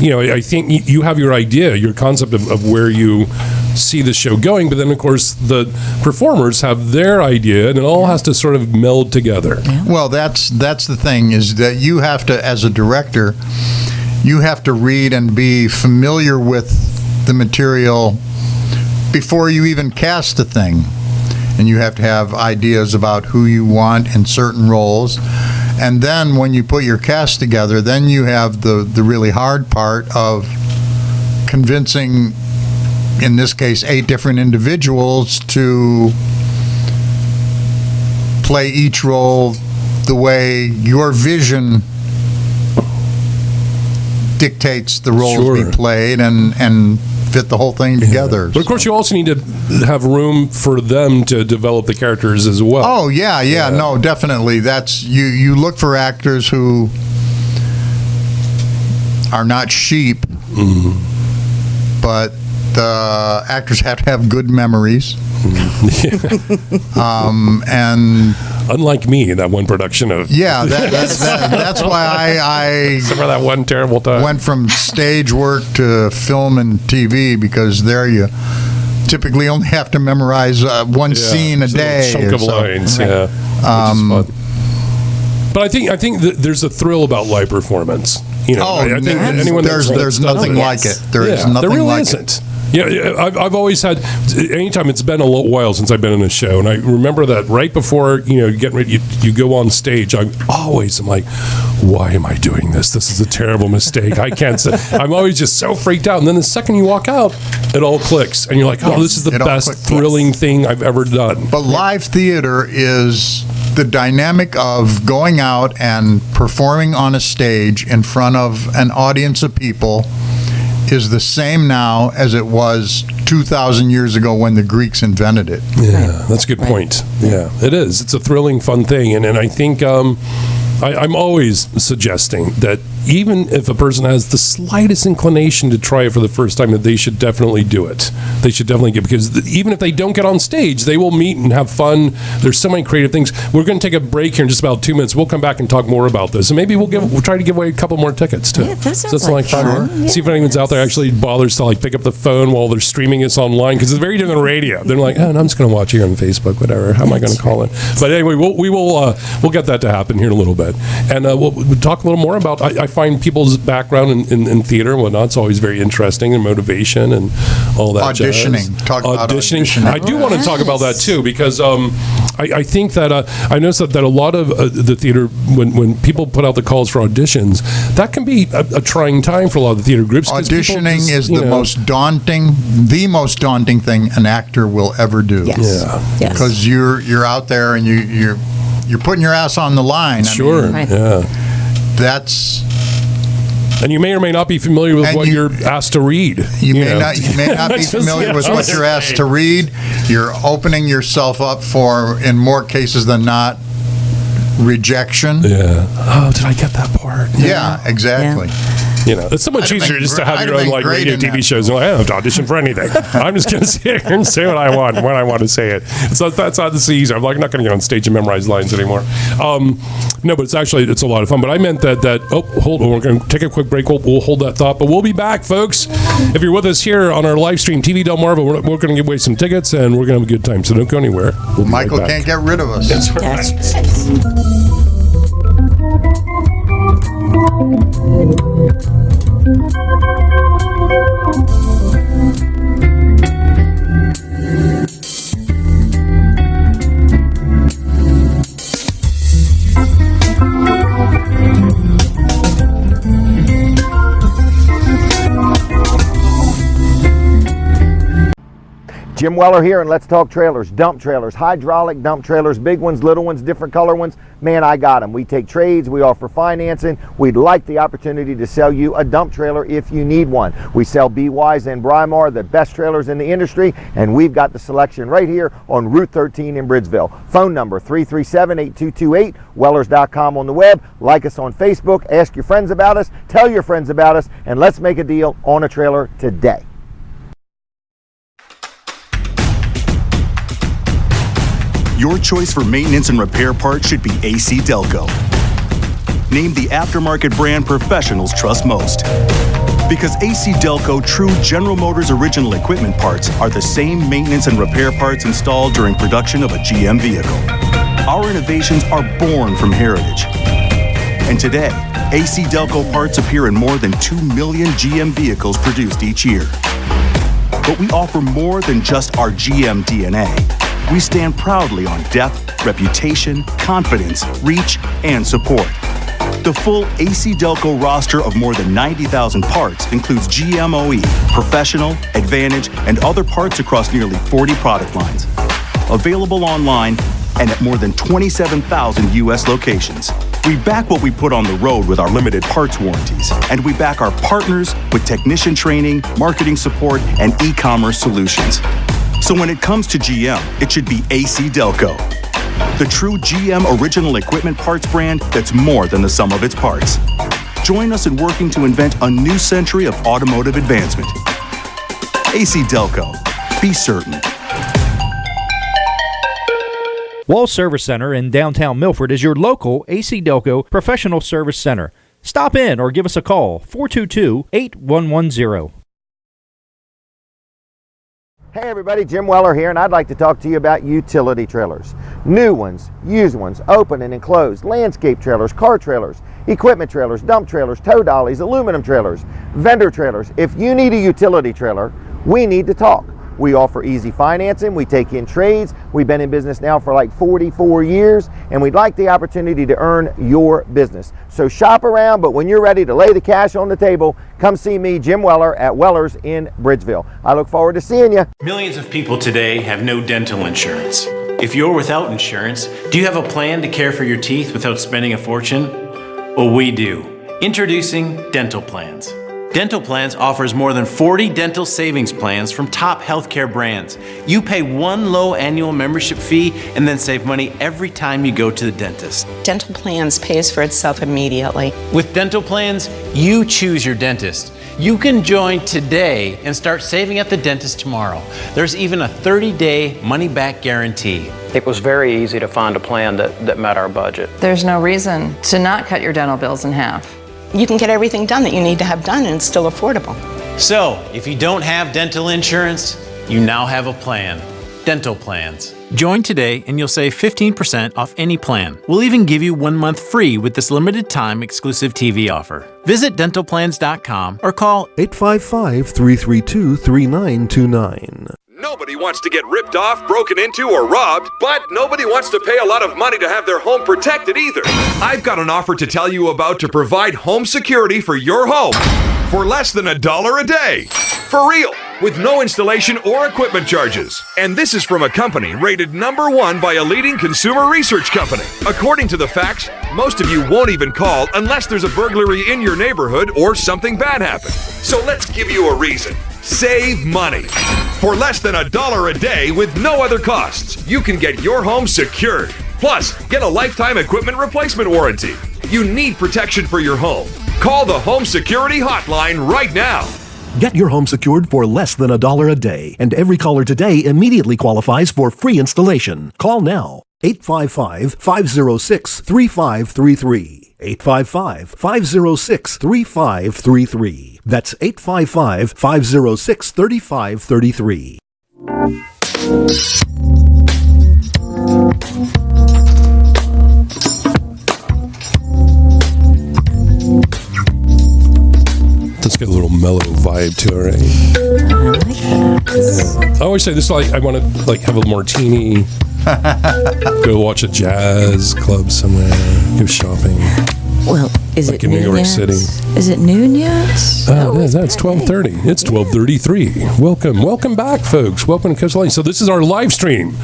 I think you have your idea, your concept of where you see the show going, but then of course the performers have their idea, and it all has to sort of meld together. Well, that's the thing, is that you have to, as a director, you have to read and be familiar with the material before you even cast a thing. And you have to have ideas about who you want in certain roles. And then when you put your cast together, then you have the really hard part of convincing, in this case, 8 different individuals to play each role the way your vision dictates the roles Sure. be played and fit the whole thing together. But of course, you also need to have room for them to develop the characters as well. Oh, yeah, no, definitely. That's you look for actors who are not sheep, but the actors have to have good memories. And unlike me in that one production of that's why I except for that one terrible time went from stage work to film and TV, because there you typically only have to memorize one scene a day, chunk of lines, which is fun. But I think that there's a thrill about live performance. You know, I think anyone there's nothing like it. There is nothing there really like isn't. Yeah, I've always had. Anytime it's been a little while since I've been in a show, and I remember that right before getting ready, you go on stage. I'm like, why am I doing this? This is a terrible mistake. I can't. I'm always just so freaked out. And then the second you walk out, it all clicks, and you're like, oh, this is the best thrilling thing I've ever done. But live theater is the dynamic of going out and performing on a stage in front of an audience of people is the same now as it was 2,000 years ago when the Greeks invented it. Yeah, that's a good point. Yeah, it is. It's a thrilling, fun thing. And I think I'm always suggesting that even if a person has the slightest inclination to try it for the first time, that they should definitely do it. They should definitely get, because even if they don't get on stage, they will meet and have fun. There's so many creative things. We're going to take a break here in just about 2 minutes. We'll come back and talk more about this, and maybe we'll try to give away a couple more tickets too. Yeah, that sounds Does like fun. Sure. See if anyone's out there actually bothers to pick up the phone while they're streaming us online, because it's very different than radio. They're like, oh, no, I'm just going to watch here on Facebook, whatever. How am I going to call in? But anyway, we'll get that to happen here in a little bit, and we'll talk a little more about. I find people's background in theater and whatnot. It's always very interesting, and motivation and all that. Auditioning. Jazz. Talk about auditioning. I do want to talk about that too, because I think that I noticed that a lot of the theater, when people put out the calls for auditions, that can be a trying time for a lot of the theater groups. Auditioning is the most daunting thing an actor will ever do. Yes. Yeah. Because you're out there and you're putting your ass on the line. Sure. Yeah. That's. And you may or may not be familiar with what you're asked to read. You may not be familiar with what you're asked to read. You're opening yourself up for, in more cases than not, rejection. Yeah. Oh, did I get that part? Yeah, exactly. Yeah. It's so much easier just to have your own radio TV shows. And I don't have to audition for anything. I'm just going to sit here and say what I want when I want to say it. So that's not this easy. I'm not going to get on stage and memorize lines anymore. No, but it's a lot of fun. But I meant that. Oh, hold on. We're going to take a quick break. We'll hold that thought. But we'll be back, folks. If you're with us here on our live stream, TV Delmarva, we're going to give away some tickets, and we're going to have a good time. So don't go anywhere. We'll be Michael right back. can't get rid of us. That's right. Jim Weller here, and let's talk trailers. Dump trailers, hydraulic dump trailers, big ones, little ones, different color ones. Man, I got them. We take trades, we offer financing. We'd like the opportunity to sell you a dump trailer if you need one. We sell BYs and Brymar, the best trailers in the industry, and we've got the selection right here on Route 13 in Bridgeville. Phone number 337-8228, Wellers.com on the web. Like us on Facebook, ask your friends about us, tell your friends about us, and let's make a deal on a trailer today. Your choice for maintenance and repair parts should be AC Delco. Named the aftermarket brand professionals trust most. Because AC Delco true General Motors original equipment parts are the same maintenance and repair parts installed during production of a GM vehicle. Our innovations are born from heritage. And today, AC Delco parts appear in more than 2 million GM vehicles produced each year. But we offer more than just our GM DNA. We stand proudly on depth, reputation, confidence, reach, and support. The full AC Delco roster of more than 90,000 parts includes GM OE, Professional, Advantage, and other parts across nearly 40 product lines. Available online and at more than 27,000 U.S. locations. We back what we put on the road with our limited parts warranties, and we back our partners with technician training, marketing support, and e-commerce solutions. So when it comes to GM, it should be AC Delco, the true GM original equipment parts brand that's more than the sum of its parts. Join us in working to invent a new century of automotive advancement. AC Delco. Be certain. Wall Service Center in downtown Milford is your local AC Delco professional service center. Stop in or give us a call, 422-8110. Hey everybody, Jim Weller here, and I'd like to talk to you about utility trailers. New ones, used ones, open and enclosed, landscape trailers, car trailers, equipment trailers, dump trailers, tow dollies, aluminum trailers, vendor trailers. If you need a utility trailer, we need to talk. We offer easy financing, we take in trades, we've been in business now for like 44 years, and we'd like the opportunity to earn your business. So shop around, but when you're ready to lay the cash on the table, come see me, Jim Weller, at Weller's in Bridgeville. I look forward to seeing you. Millions of people today have no dental insurance. If you're without insurance, do you have a plan to care for your teeth without spending a fortune? Well, we do. Introducing Dental Plans. Dental Plans offers more than 40 dental savings plans from top healthcare brands. You pay one low annual membership fee and then save money every time you go to the dentist. Dental Plans pays for itself immediately. With Dental Plans, you choose your dentist. You can join today and start saving at the dentist tomorrow. There's even a 30-day money-back guarantee. It was very easy to find a plan that met our budget. There's no reason to not cut your dental bills in half. You can get everything done that you need to have done, and it's still affordable. So, if you don't have dental insurance, you now have a plan. Dental Plans. Join today and you'll save 15% off any plan. We'll even give you 1 month free with this limited time exclusive TV offer. Visit dentalplans.com or call 855-332-3929. Nobody wants to get ripped off, broken into, or robbed, but nobody wants to pay a lot of money to have their home protected either. I've got an offer to tell you about to provide home security for your home for less than $1 a day. For real, with no installation or equipment charges. And this is from a company rated #1 by a leading consumer research company. According to the facts, most of you won't even call unless there's a burglary in your neighborhood or something bad happened. So let's give you a reason. Save money. For less than $1 a day with no other costs, you can get your home secured. Plus, get a lifetime equipment replacement warranty. You need protection for your home. Call the Home Security Hotline right now. Get your home secured for less than $1 a day, and every caller today immediately qualifies for free installation. Call now. 855-506-3533. 855-506-3533. That's 855-506-3533. Let's get a little mellow vibe to it, right? Yeah. I always say this, like, I want to have a martini, go watch a jazz club somewhere, go shopping. Well, is it in New York City? Is it noon yet? It's 12:30. It's 12:33. Welcome back, folks. Welcome to Coastal Lane. So this is our live stream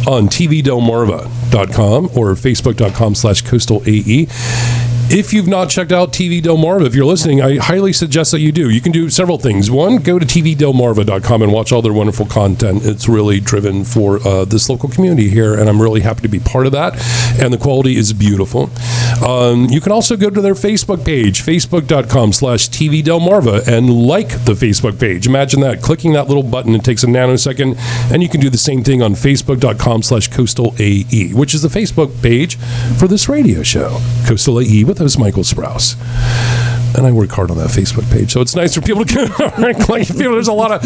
on tvdelmarva.com or facebook.com/coastalae. If you've not checked out TV Delmarva, if you're listening, I highly suggest that you do. You can do several things. One, go to tvdelmarva.com and watch all their wonderful content. It's really driven for this local community here, and I'm really happy to be part of that. And the quality is beautiful. You can also go to their Facebook page, facebook.com/TV Delmarva, and like the Facebook page. Imagine that, clicking that little button. It takes a nanosecond, and you can do the same thing on facebook.com/CoastalAE, which is the Facebook page for this radio show, Coastal AE with host Michael Sprouse. And I work hard on that Facebook page, so it's nice for people to get like, there's a lot of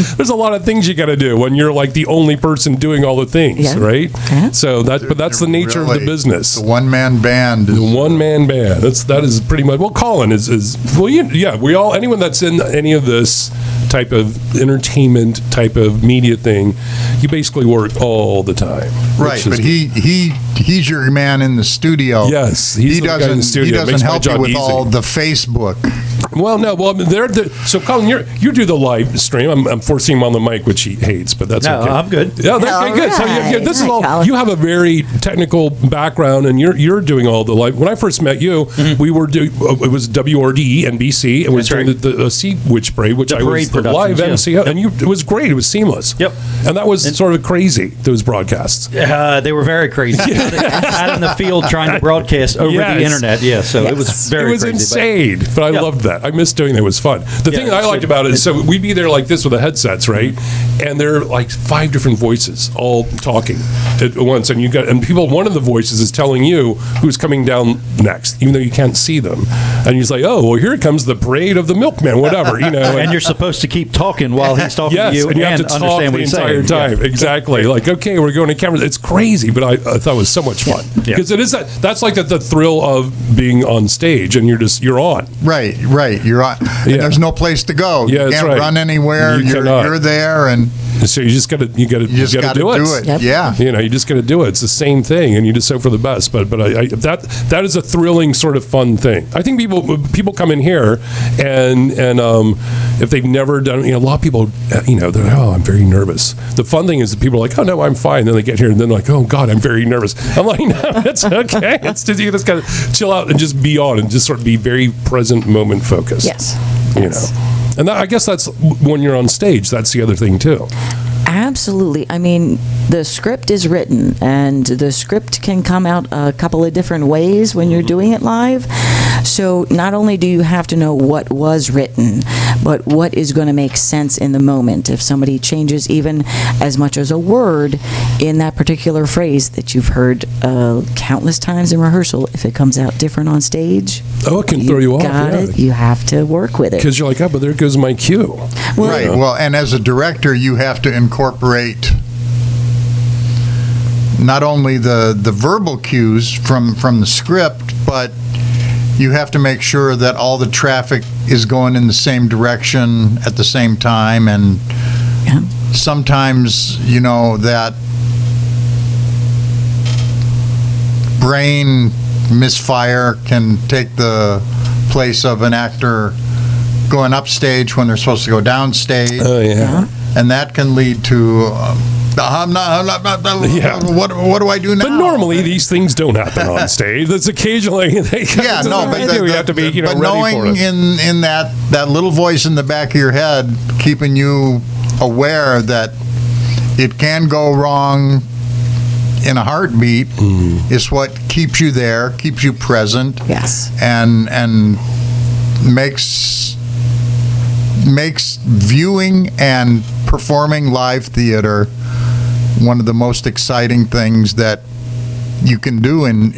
things you got to do when you're like the only person doing all the things, right? Uh-huh. So that's the nature of the business. The one-man band. The one-man band. That is pretty much. Well, Colin is well, yeah. We all, anyone that's in any of this type of entertainment type of media thing, you basically work all the time. Right, but he's your man in the studio. Yes, he's the guy in the studio. He doesn't help you with all the Facebook. Well, no. Well, so Colin, you do the live stream. I'm forcing him on the mic, which he hates, but that's okay. I'm good. Yeah, okay, good. So this is all. You have a very technical background, and you're doing all the live. When I first met you, we were doing it was WRD NBC, and we was doing the Sea Witch Parade, which I was the live MC, and it was great. It was seamless. Yep. And that was sort of crazy. Those broadcasts. They were very crazy. Out in the field trying to broadcast over the internet. Yeah, so it was very crazy. It was insane, but I loved that. I missed doing that. It was fun. The thing I liked about it is, so we'd be there like this with the headsets, right? And there are like 5 different voices all talking at once, and one of the voices is telling you who's coming down next, even though you can't see them. And he's like, "Oh, well, here comes the parade of the milkman," whatever, you know. And you're supposed to keep talking while he's talking to you, and you have to talk the entire time. Yeah. Exactly. Like, okay, we're going to cameras. It's crazy, but I thought it was so much fun because it is that's like the thrill of being on stage, and you're on. Right. You're on. And there's no place to go. Yeah, you can't run anywhere. You're there, and so you just gotta do it. Yep. Yeah. You know, you just gotta do it. It's the same thing, and you just hope for the best. But that is a thrilling sort of fun thing. I think people come in here and if they've never done, a lot of people, they're like, "Oh, I'm very nervous." The fun thing is that people are like, "Oh no, I'm fine." Then they get here and then they're like, "Oh God, I'm very nervous." I'm like, "No, it's okay. It's just you just gotta chill out and just be on and just sort of be very present moment focused." Yes. You know. And I guess that's when you're on stage. That's the other thing too. Absolutely. I mean, the script is written, and the script can come out a couple of different ways when you're doing it live. So not only do you have to know what was written, but what is going to make sense in the moment. If somebody changes even as much as a word in that particular phrase that you've heard countless times in rehearsal, if it comes out different on stage, it can throw you off. Got it. You have to work with it. Because you're like, "Oh, but there goes my cue." Well, right. Well, and as a director, you have to incorporate not only the verbal cues from the script, but you have to make sure that all the traffic is going in the same direction at the same time. And sometimes, that brain misfire can take the place of an actor going upstage when they're supposed to go downstage. Oh, yeah. And that can lead to what do I do now? But normally these things don't happen on stage. That's occasionally you have to be ready knowing for it. in that little voice in the back of your head, keeping you aware that it can go wrong in a heartbeat, is what keeps you there, keeps you present. Yes. And makes viewing and performing live theater one of the most exciting things that you can do in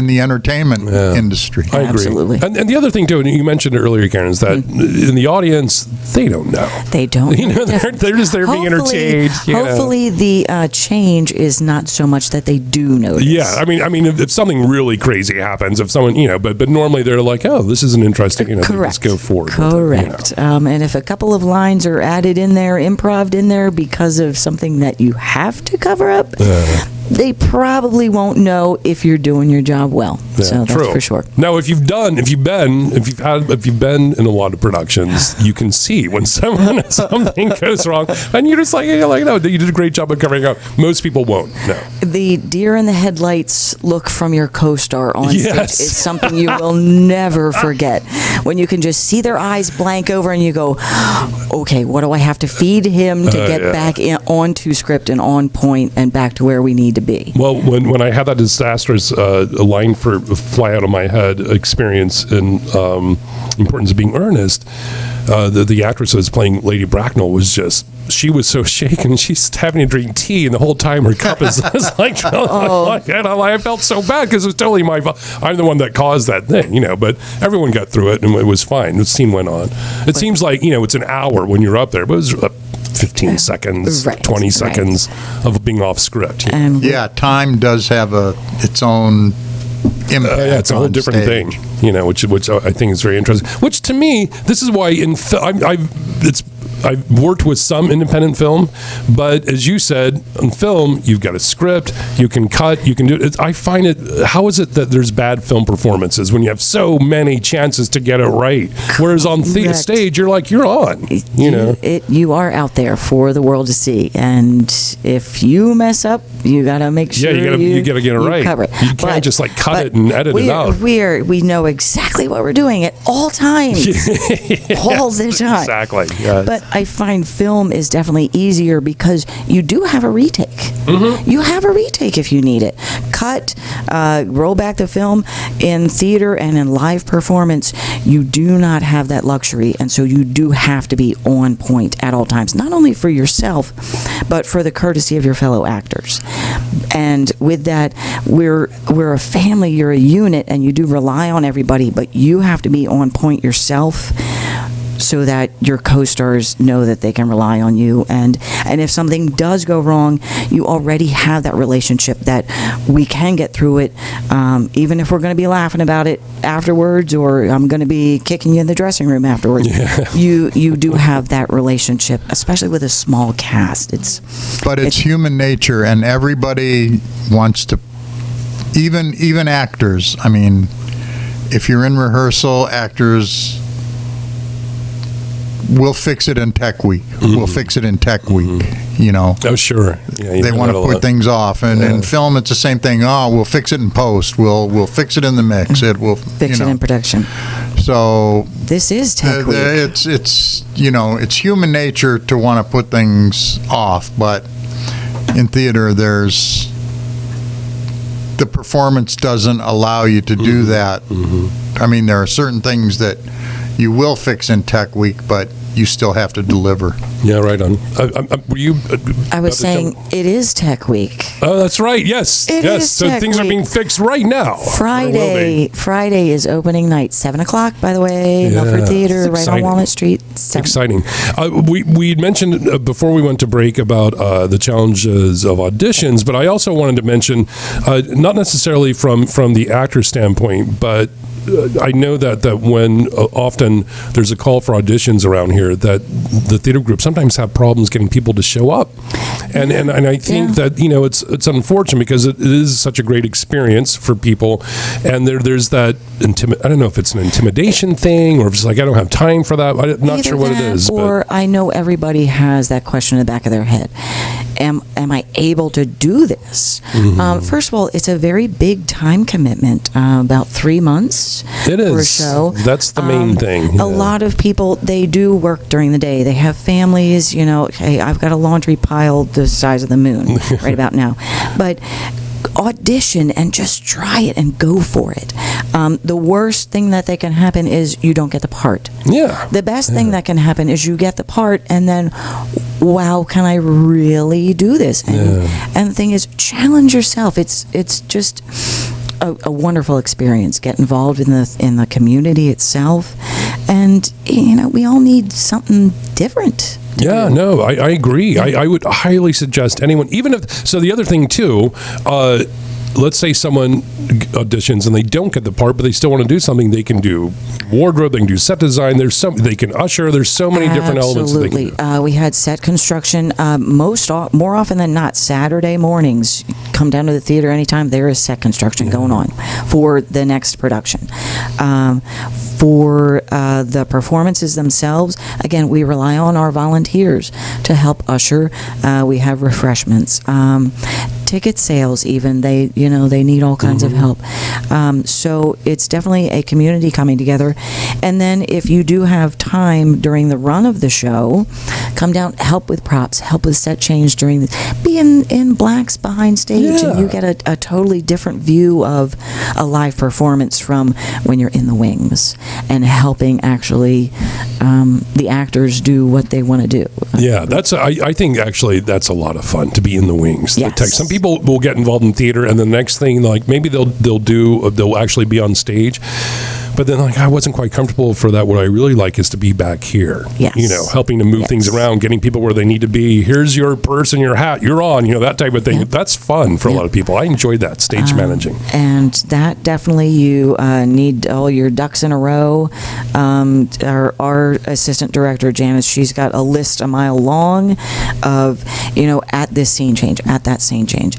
the entertainment industry. I agree. Absolutely. And the other thing too, and you mentioned it earlier, Karen, is that in the audience they don't know. They don't. They're just there being entertained. Hopefully, the change is not so much that they do notice. Yeah, I mean, if something really crazy happens, if someone, but normally they're like, "Oh, this isn't interesting." Correct. Let's go forward. Correct. And if a couple of lines are added in there, improv'd in there because of something that you have to cover up, they probably won't know if you're doing your job well. Yeah, so that's for sure. Now, if you've been in a lot of productions, you can see when something goes wrong, and you're just like, no, you did a great job of covering up. Most people won't. No. The deer in the headlights look from your co-star on stage is something you will never forget. When you can just see their eyes blank over, and you go, "Okay, what do I have to feed him to get back onto script and on point and back to where we need to be?" Well, when I had that disastrous line for fly out of my head experience in Importance of Being Earnest, the actress that was playing Lady Bracknell she was so shaken. She's having to drink tea, and the whole time her cup is like, I felt so bad because it was totally my fault. I'm the one that caused that thing, but everyone got through it and it was fine. The scene went on. It seems like, it's an hour when you're up there, but it was 15 seconds, 20 seconds of being off script. Time does have its own impact. It's a whole different stage thing, which I think is very interesting. Which to me, this is why I've worked with some independent film, but as you said, on film, you've got a script, you can cut, you can do it. I find it, how is it that there's bad film performances when you have so many chances to get it right? Whereas on the stage, you're like, you're on, You are out there for the world to see. And if you mess up, you got to make sure you got to get it right. Cover it. You can't just like cut it and edit it out. We know exactly what we're doing at all times. All the time. Exactly. Yes. But I find film is definitely easier because you do have a retake. Mm-hmm. You have a retake if you need it. Cut, roll back the film. In theater and in live performance, you do not have that luxury, and so you do have to be on point at all times, not only for yourself, but for the courtesy of your fellow actors. And with that, we're a family, you're a unit, and you do rely on everybody, but you have to be on point yourself so that your co-stars know that they can rely on you. And if something does go wrong, you already have that relationship that we can get through it, even if we're going to be laughing about it afterwards, or I'm going to be kicking you in the dressing room afterwards. Yeah. You do have that relationship, especially with a small cast. It's human nature, and everybody wants to, even actors. I mean, if you're in rehearsal, actors, we'll fix it in tech week. Mm-hmm. We'll fix it in tech week. Oh, sure. Yeah, they want to put things off, and in film, it's the same thing. Oh, we'll fix it in post. We'll fix it in the mix. It will fix it in production. So this is tech week. It's human nature to want to put things off, but in theater, the performance doesn't allow you to do that. Mm-hmm. I mean, there are certain things that you will fix in tech week, but you still have to deliver. Yeah, right on. Were you? I was saying it is tech week. Oh, that's right. Yes. It is So tech things are week. being fixed right now. Friday is opening night, 7:00. By the way, Milford Theater, right on Walnut Street. Exciting. We had mentioned before we went to break about the challenges of auditions, but I also wanted to mention, not necessarily from the actor standpoint, but I know that when often there's a call for auditions around here, that the theater group sometimes have problems getting people to show up, and I think that it's unfortunate because it is such a great experience for people, and there's that I don't know if it's an intimidation thing or if it's like I don't have time for that. I'm not sure what it is. Or I know everybody has that question in the back of their head. Am I able to do this? Mm-hmm. First of all, it's a very big time commitment, about 3 months. It is. For a show. That's the main thing. A lot of people, they do work during the day. They have families, hey, I've got a laundry pile the size of the moon right about now. But audition and just try it and go for it. The worst thing that can happen is you don't get the part. Yeah. The best thing that can happen is you get the part and then, wow, can I really do this? And the thing is, challenge yourself. It's just a wonderful experience. Get involved in the community itself, and we all need something different. Yeah, no, I agree. I would highly suggest anyone, even if, so the other thing too, let's say someone auditions and they don't get the part, but they still want to do something. They can do wardrobe, they can do set design. They can usher. There's so many different elements. Absolutely. We had set construction. More often than not, Saturday mornings. Come down to the theater anytime. There is set construction going on for the next production. For the performances themselves, again, we rely on our volunteers to help usher. We have refreshments. Ticket sales, even they need all kinds of help. So it's definitely a community coming together. And then if you do have time during the run of the show, come down, help with props, help with set change be in blacks behind stage, and you get a totally different view of a live performance from when you're in the wings and helping actually the actors do what they want to do. Yeah, I think actually that's a lot of fun to be in the wings. Yes. Some people will get involved in theater, and the next thing, like maybe they'll actually be on stage. But then, like, I wasn't quite comfortable for that. What I really like is to be back here. Yes. You know, helping to move things around, getting people where they need to be. Here's your purse and your hat. You're on. You know, that type of thing. That's fun for a lot of people. I enjoyed that, stage managing. And that definitely, you need all your ducks in a row. Our assistant director, Janice, she's got a list a mile long of, you know, at this scene change, at that scene change.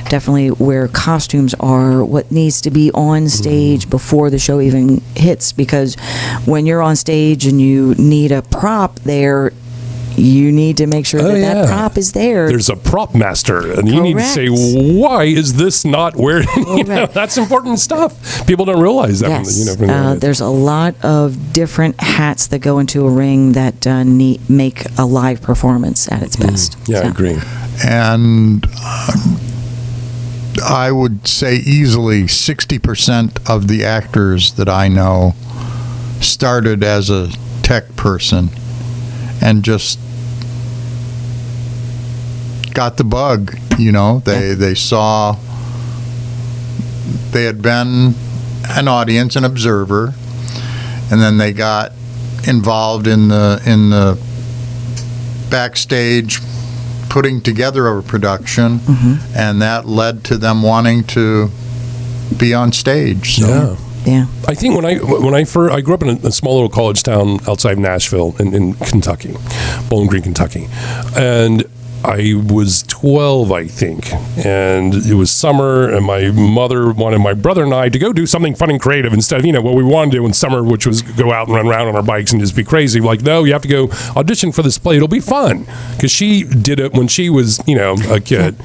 Definitely where costumes are, what needs to be on stage before the show even hits, because when you're on stage and you need a prop there, you need to make sure that prop is there. There's a prop master, and you need to say, why is this not where? You know, that's important stuff. People don't realize that. Yes. There's a lot of different hats that go into a ring that make a live performance at its best. Yeah, I agree. And I would say easily 60% of the actors that I know started as a tech person and just got the bug. You know, they saw, they had been an audience, an observer, and then they got involved in the backstage putting together a production, and that led to them wanting to be on stage. So. Yeah. I think when I grew up in a small little college town outside Nashville in Kentucky, Bowling Green, Kentucky, and I was 12, I think, and it was summer, and my mother wanted my brother and I to go do something fun and creative instead of, you know, what we wanted to do in summer, which was go out and run around on our bikes and just be crazy. Like, no, you have to go audition for this play. It'll be fun, because she did it when she was, you know, a kid.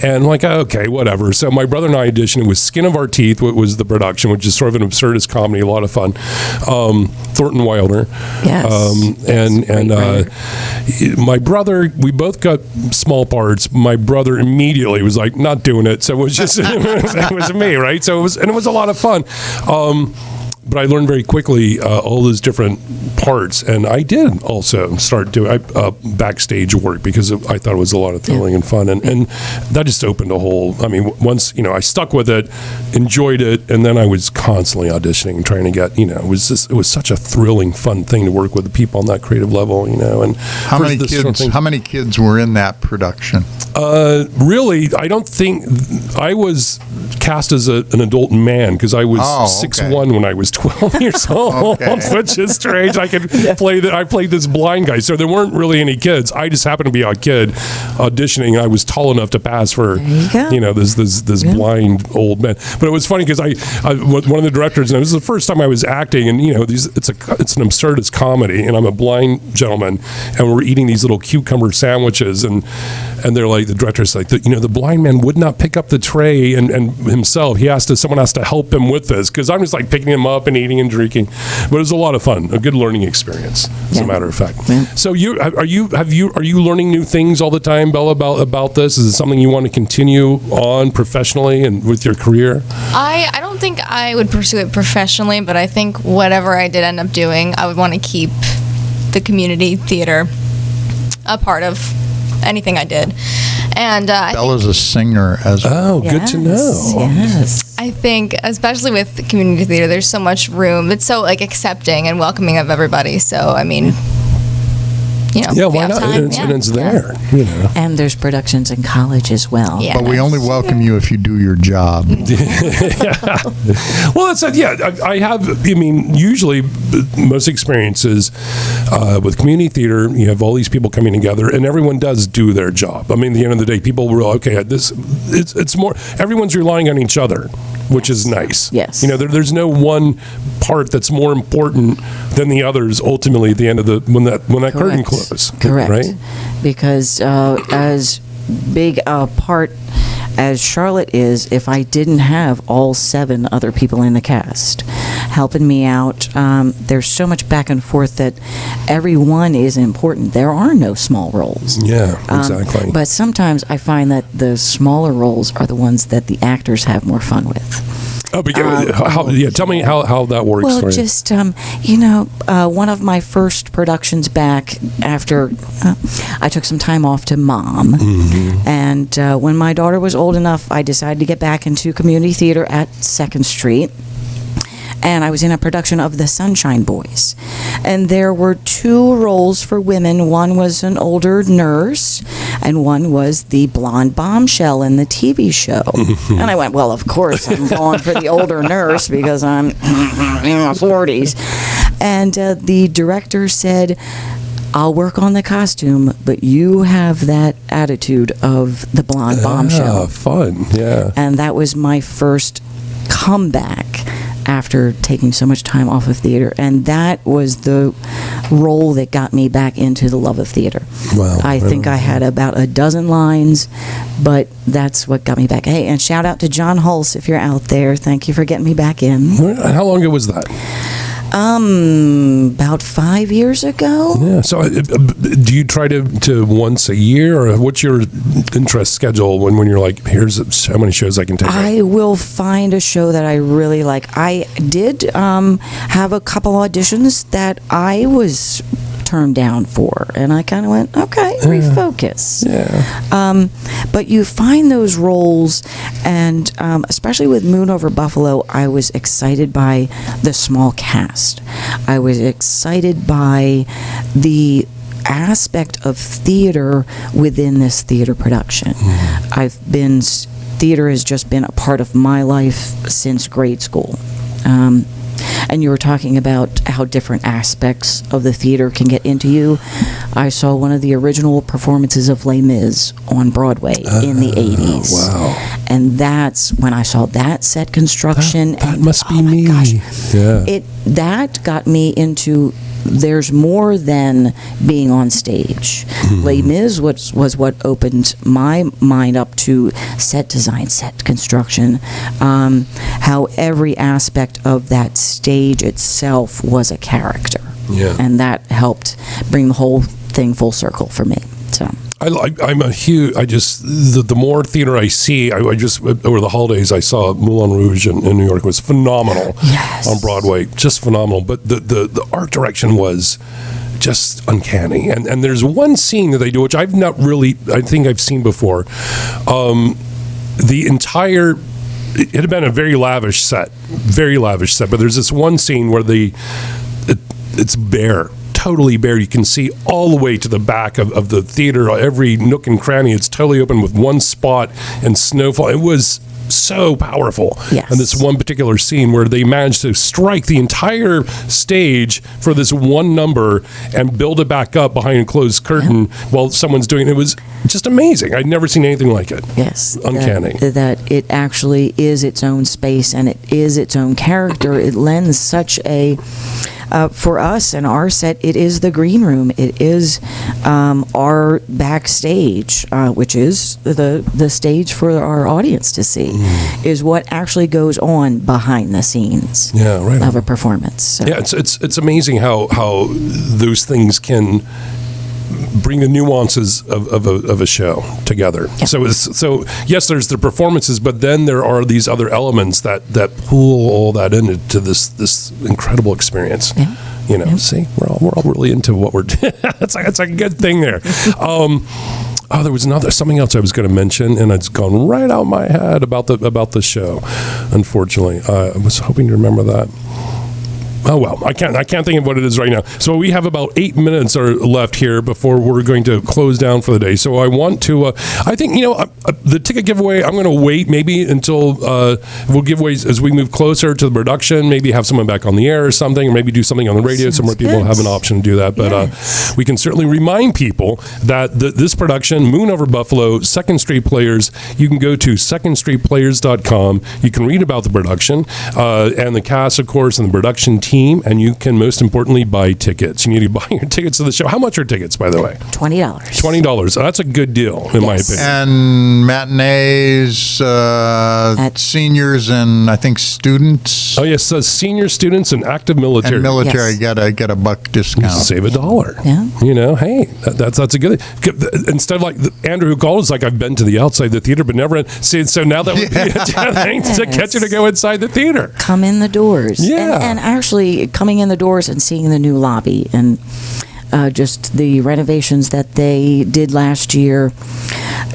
And like, okay, whatever. So my brother and I auditioned. It was Skin of Our Teeth, what was the production, which is sort of an absurdist comedy, a lot of fun. Thornton Wilder. Yes. And my brother, we both got small parts. My brother immediately was like, not doing it. So it was just, it was me, right? So it was a lot of fun. But I learned very quickly all those different parts, and I did also start doing backstage work because I thought it was a lot of thrilling and fun, and that just opened a whole. I mean, once I stuck with it, enjoyed it, and then I was constantly auditioning and trying to get. It was such a thrilling, fun thing to work with the people on that creative level. And how many kids were in that production? Really, I don't think I was cast as an adult man because I was 6'1" when I was 12 years old, which is strange. I could play I played this blind guy, so there weren't really any kids. I just happened to be a kid auditioning. I was tall enough to pass for this blind old man. But it was funny because I one of the directors, and it was the first time I was acting, and it's an absurdist comedy, and I'm a blind gentleman, and we're eating these little cucumber sandwiches, and they're like, the director's like, the blind man would not pick up the tray and himself. Someone has to help him with this, because I'm just like picking him up and eating and drinking. But it was a lot of fun, a good learning experience, as a matter of fact. So are you learning new things all the time, Bella, about this? Is it something you want to continue on professionally and with your career? I don't think I would pursue it professionally, but I think whatever I did end up doing, I would want to keep the community theater a part of anything I did. And Bella's a singer as well. Oh, good to know. Yes. I think, especially with community theater, there's so much room. It's so accepting and welcoming of everybody. So, I mean, why not? And it's there. And there's productions in college as well. Yeah. But we only welcome you if you do your job. Well, I have. I mean, usually most experiences with community theater, you have all these people coming together, and everyone does do their job. I mean, at the end of the day, people were it's more. Everyone's relying on each other, which is nice. Yes. There's no one part that's more important than the others. Ultimately, at the end of when that curtain closes. Correct. Right? Because as big a part as Charlotte is, if I didn't have all 7 other people in the cast helping me out, there's so much back and forth that everyone is important. There are no small roles. Yeah, exactly. But sometimes I find that the smaller roles are the ones that the actors have more fun with. Oh, but tell me how that works. Well, for you. just one of my first productions back after I took some time off to mom, and when my daughter was old enough, I decided to get back into community theater at 2nd Street. and I was in a production of The Sunshine Boys. And there were 2 roles for women. One was an older nurse, and one was the blonde bombshell in the TV show. And I went, well, of course, I'm going for the older nurse because I'm in my 40s. And the director said, I'll work on the costume, but you have that attitude of the blonde bombshell. Fun, yeah. And that was my first comeback after taking so much time off of theater. And that was the role that got me back into the love of theater. Wow. I think I had about a dozen lines, but that's what got me back. Hey, and shout out to John Hulse if you're out there. Thank you for getting me back in. How long ago was that? About 5 years ago. Yeah. So, do you try to once a year, or what's your interest schedule when you're like, here's how many shows I can take? I will find a show that I really like. I did have a couple auditions that I was turned down for, and I kind of went, okay, refocus. But you find those roles, and especially with Moon Over Buffalo, I was excited by the small cast. I was excited by the aspect of theater within this theater production. Theater has just been a part of my life since grade school. And you were talking about how different aspects of the theater can get into you. I saw one of the original performances of Les Mis on Broadway in the 80s. Wow. And that's when I saw that set construction. That must be me. Gosh, yeah. That got me into there's more than being on stage. Les Mis was what opened my mind up to set design, set construction, how every aspect of that stage itself was a character. Yeah. And that helped bring the whole thing full circle for me. So I'm a huge. The more theater I see, I just over the holidays I saw Moulin Rouge in New York. It was phenomenal. Yes. On Broadway, just phenomenal. But the art direction was just uncanny. And there's one scene that they do, which I think I've seen before. The entire. It had been a very lavish set, but there's this one scene where it's bare. Totally bare. You can see all the way to the back of the theater, every nook and cranny. It's totally open with one spot and snowfall. It was so powerful. Yes. And this one particular scene where they managed to strike the entire stage for this one number and build it back up behind a closed curtain while someone's doing it. It was just amazing. I'd never seen anything like it. Yes. Uncanny. That it actually is its own space and it is its own character. It lends such a... for us and our set, it is the green room. It is our backstage, which is the stage for our audience to see, is what actually goes on behind the scenes of a performance. So. Yeah, it's amazing how those things can bring the nuances of a show together. Yeah. So yes, there's the performances, but then there are these other elements that pull all that into this incredible experience. Yeah. See, we're all really into what we're doing. That's a good thing there. There was something else I was going to mention, and it's gone right out my head about the show. Unfortunately, I was hoping to remember that. Oh well, I can't think of what it is right now. So we have about 8 minutes left here before we're going to close down for the day. So I want to, I think the ticket giveaway. I'm going to wait maybe until we'll give away as we move closer to the production. Maybe have someone back on the air or something, or maybe do something on the radio so more people have an option to do that. But we can certainly remind people that this production, Moon Over Buffalo, Second Street Players. You can go to secondstreetplayers.com. You can read about the production and the cast, of course, and the production team, and you can most importantly buy tickets. You need to buy your tickets to the show. How much are tickets, by the way? $20. $20. That's a good deal, in my opinion. And matinees, seniors, and I think students. Oh yes, senior students and active military. And military get a buck discount. Save $1. Yeah. Hey, that's a good thing. Instead of like Andrew who called, it's like I've been to the outside the theater, but never. So now that would be a thing to get you to go inside the theater. Come in the doors. Yeah. And actually coming in the doors and seeing the new lobby and just the renovations that they did last year.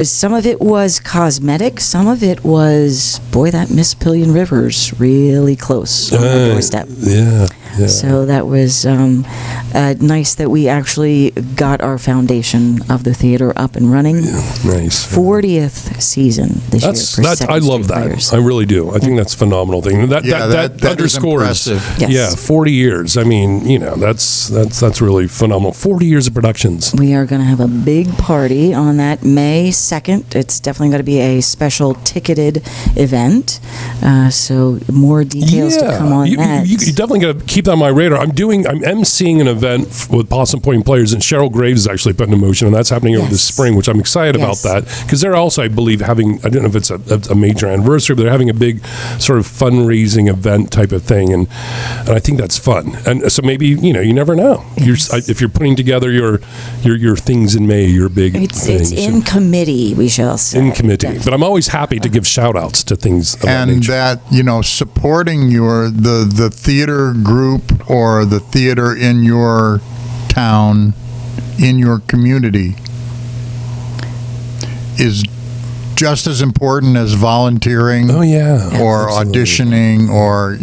Some of it was cosmetic. Some of it was, boy, that Miss Pillion River's really close on our doorstep. Yeah. So that was nice that we actually got our foundation of the theater up and running. Nice. 40th season this year for I love Second Street that. Players. I really do. I think that's a phenomenal thing. That that underscores. is impressive. Yes. Yeah, 40 years. I mean, that's really phenomenal. 40 years of productions. We are going to have a big party on that May 2nd. It's definitely going to be a special ticketed event. So more details to come on that. You definitely got to keep that on my radar. I'm emceeing an event with Possum Point Players, and Cheryl Graves is actually putting in motion, and that's happening over the spring, which I'm excited about that, because they're also, I believe, having, I don't know if it's a major anniversary, but they're having a big sort of fundraising event type of thing, and I think that's fun. And so maybe, you never know. If you're putting together your things in May, your big It's things. in committee, we shall say. In committee. But I'm always happy to give shout-outs to things of that nature. That, supporting the theater group or the theater in your town, in your community, is just as important as volunteering or auditioning, or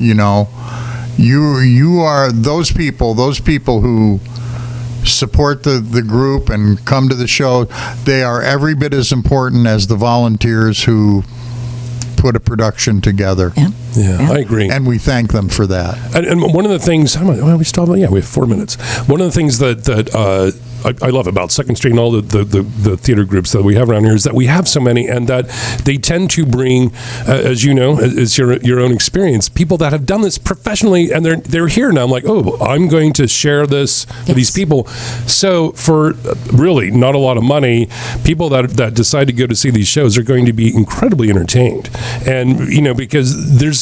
you are those people who support the group and come to the show. They are every bit as important as the volunteers who put a production together. Yeah, I agree. And we thank them for that. And one of the things, we have 4 minutes. One of the things that I love about Second Street and all the theater groups that we have around here is that we have so many, and that they tend to bring, as you know, it's your own experience, people that have done this professionally, and they're here now. I'm like, I'm going to share this with these people. So for really not a lot of money, people that decide to go to see these shows are going to be incredibly entertained. And, because there's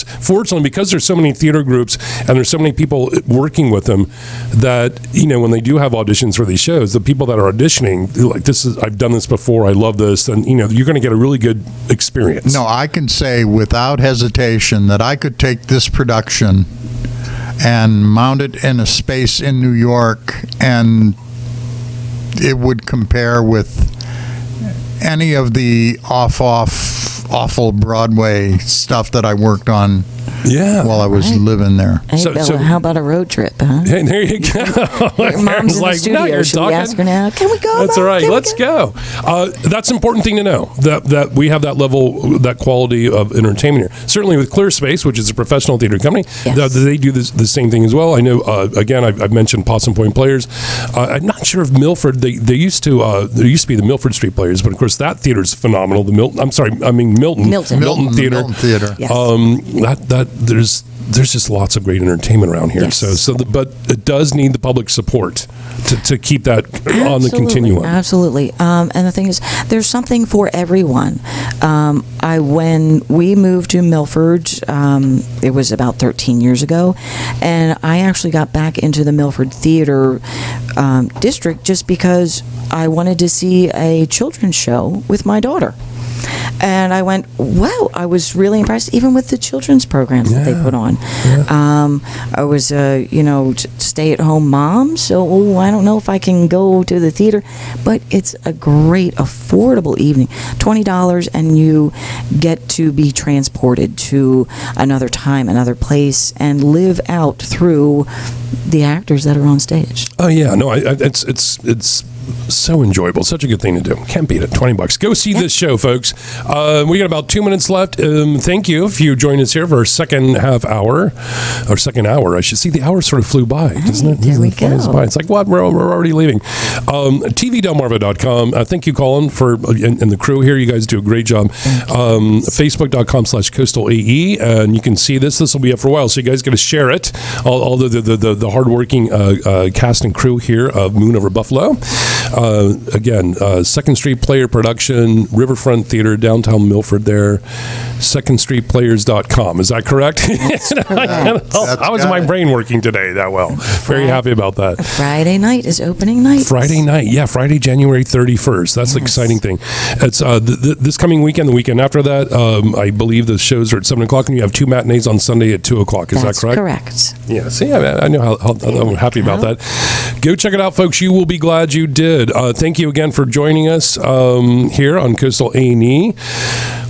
so many theater groups and there's so many people working with them, that, when they do have auditions for these shows, the people that are auditioning, they're like, I've done this before, I love this, and you're going to get a really good experience. No, I can say without hesitation that I could take this production and mount it in a space in New York, and it would compare with any of the awful Broadway stuff that I worked on while I was living there. Hey, Bella, how about a road trip, huh? Hey, there you go. Your mom's in the studio. Should we ask her now? Can we go? That's all right. Let's go. That's an important thing to know, that we have that level, that quality of entertainment here. Certainly with Clear Space, which is a professional theater company, they do the same thing as well. I know, again, I've mentioned Possum Point Players. I'm not sure if Milford, there used to be the Milford Street Players, but of course that theater is phenomenal. Milton Theater. Milton Theater. Yes. There's just lots of great entertainment around here. Yes. But it does need the public support to keep that on the continuum. Absolutely. And the thing is, there's something for everyone. When we moved to Milford, it was about 13 years ago, and I actually got back into the Milford Theater district just because I wanted to see a children's show with my daughter. And I went, wow, I was really impressed, even with the children's programs that they put on. I was a, stay-at-home mom, so I don't know if I can go to the theater. But it's a great, affordable evening. $20, and you get to be transported to another time, another place, and live out through the actors that are on stage. Oh, yeah. No, it's so enjoyable. Such a good thing to do. Can't beat it. $20. Go see this show, folks. We got about 2 minutes left. Thank you if you joined us here for our second hour, I should see. The hour sort of flew by, doesn't it? There we go. It's like, what? We're already leaving. TVDelmarva.com. Thank you, Colin, and the crew here. You guys do a great job. Facebook.com/CoastalAE, and you can see this. This will be up for a while, so you guys got to share it. All the hardworking cast and crew here of Moon Over Buffalo. Again, Second Street Player Production, Riverfront Theater, downtown Milford there, secondstreetplayers.com. Is that correct? How is my brain working today that well? Very happy about that. Friday night is opening night. Friday night, Friday, January 31st. That's the exciting thing. It's this coming weekend, the weekend after that, I believe the shows are at 7 o'clock, and you have 2 matinees on Sunday at 2 o'clock. Is that correct? That's correct. Yeah, see, I know how I'm happy about that. Go check it out, folks. You will be glad you did. good. Thank you again for joining us here on Coastal A&E.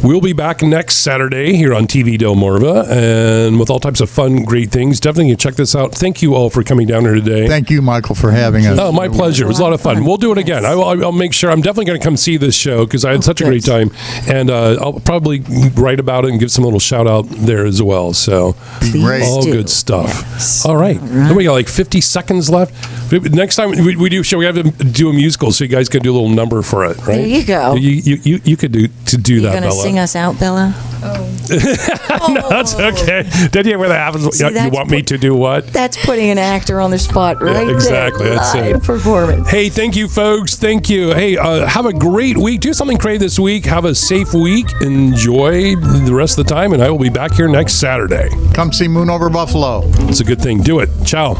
We'll be back next Saturday here on TV Delmarva, and with all types of fun, great things. Definitely check this out. Thank you all for coming down here today. Thank you, Michael, for having us. Oh, my pleasure. It was a lot of fun. We'll do it again. I'll make sure. I'm definitely going to come see this show because I had such a great time, and I'll probably write about it and give some little shout out there as well. So, all good stuff. Yes. All right. We got like 50 seconds left. Next time we do a show, we have to do a musical, so you guys can do a little number for it, right? There you go. You could do that, Bella. Sing us out, Bella? No, that's okay. Did you hear where that happens? You want me to do what? That's putting an actor on the spot, right? Yeah, exactly. There. That's Live it. Performance. Hey, thank you, folks. Thank you. Hey, have a great week. Do something great this week. Have a safe week. Enjoy the rest of the time, and I will be back here next Saturday. Come see Moon Over Buffalo. It's a good thing. Do it. Ciao.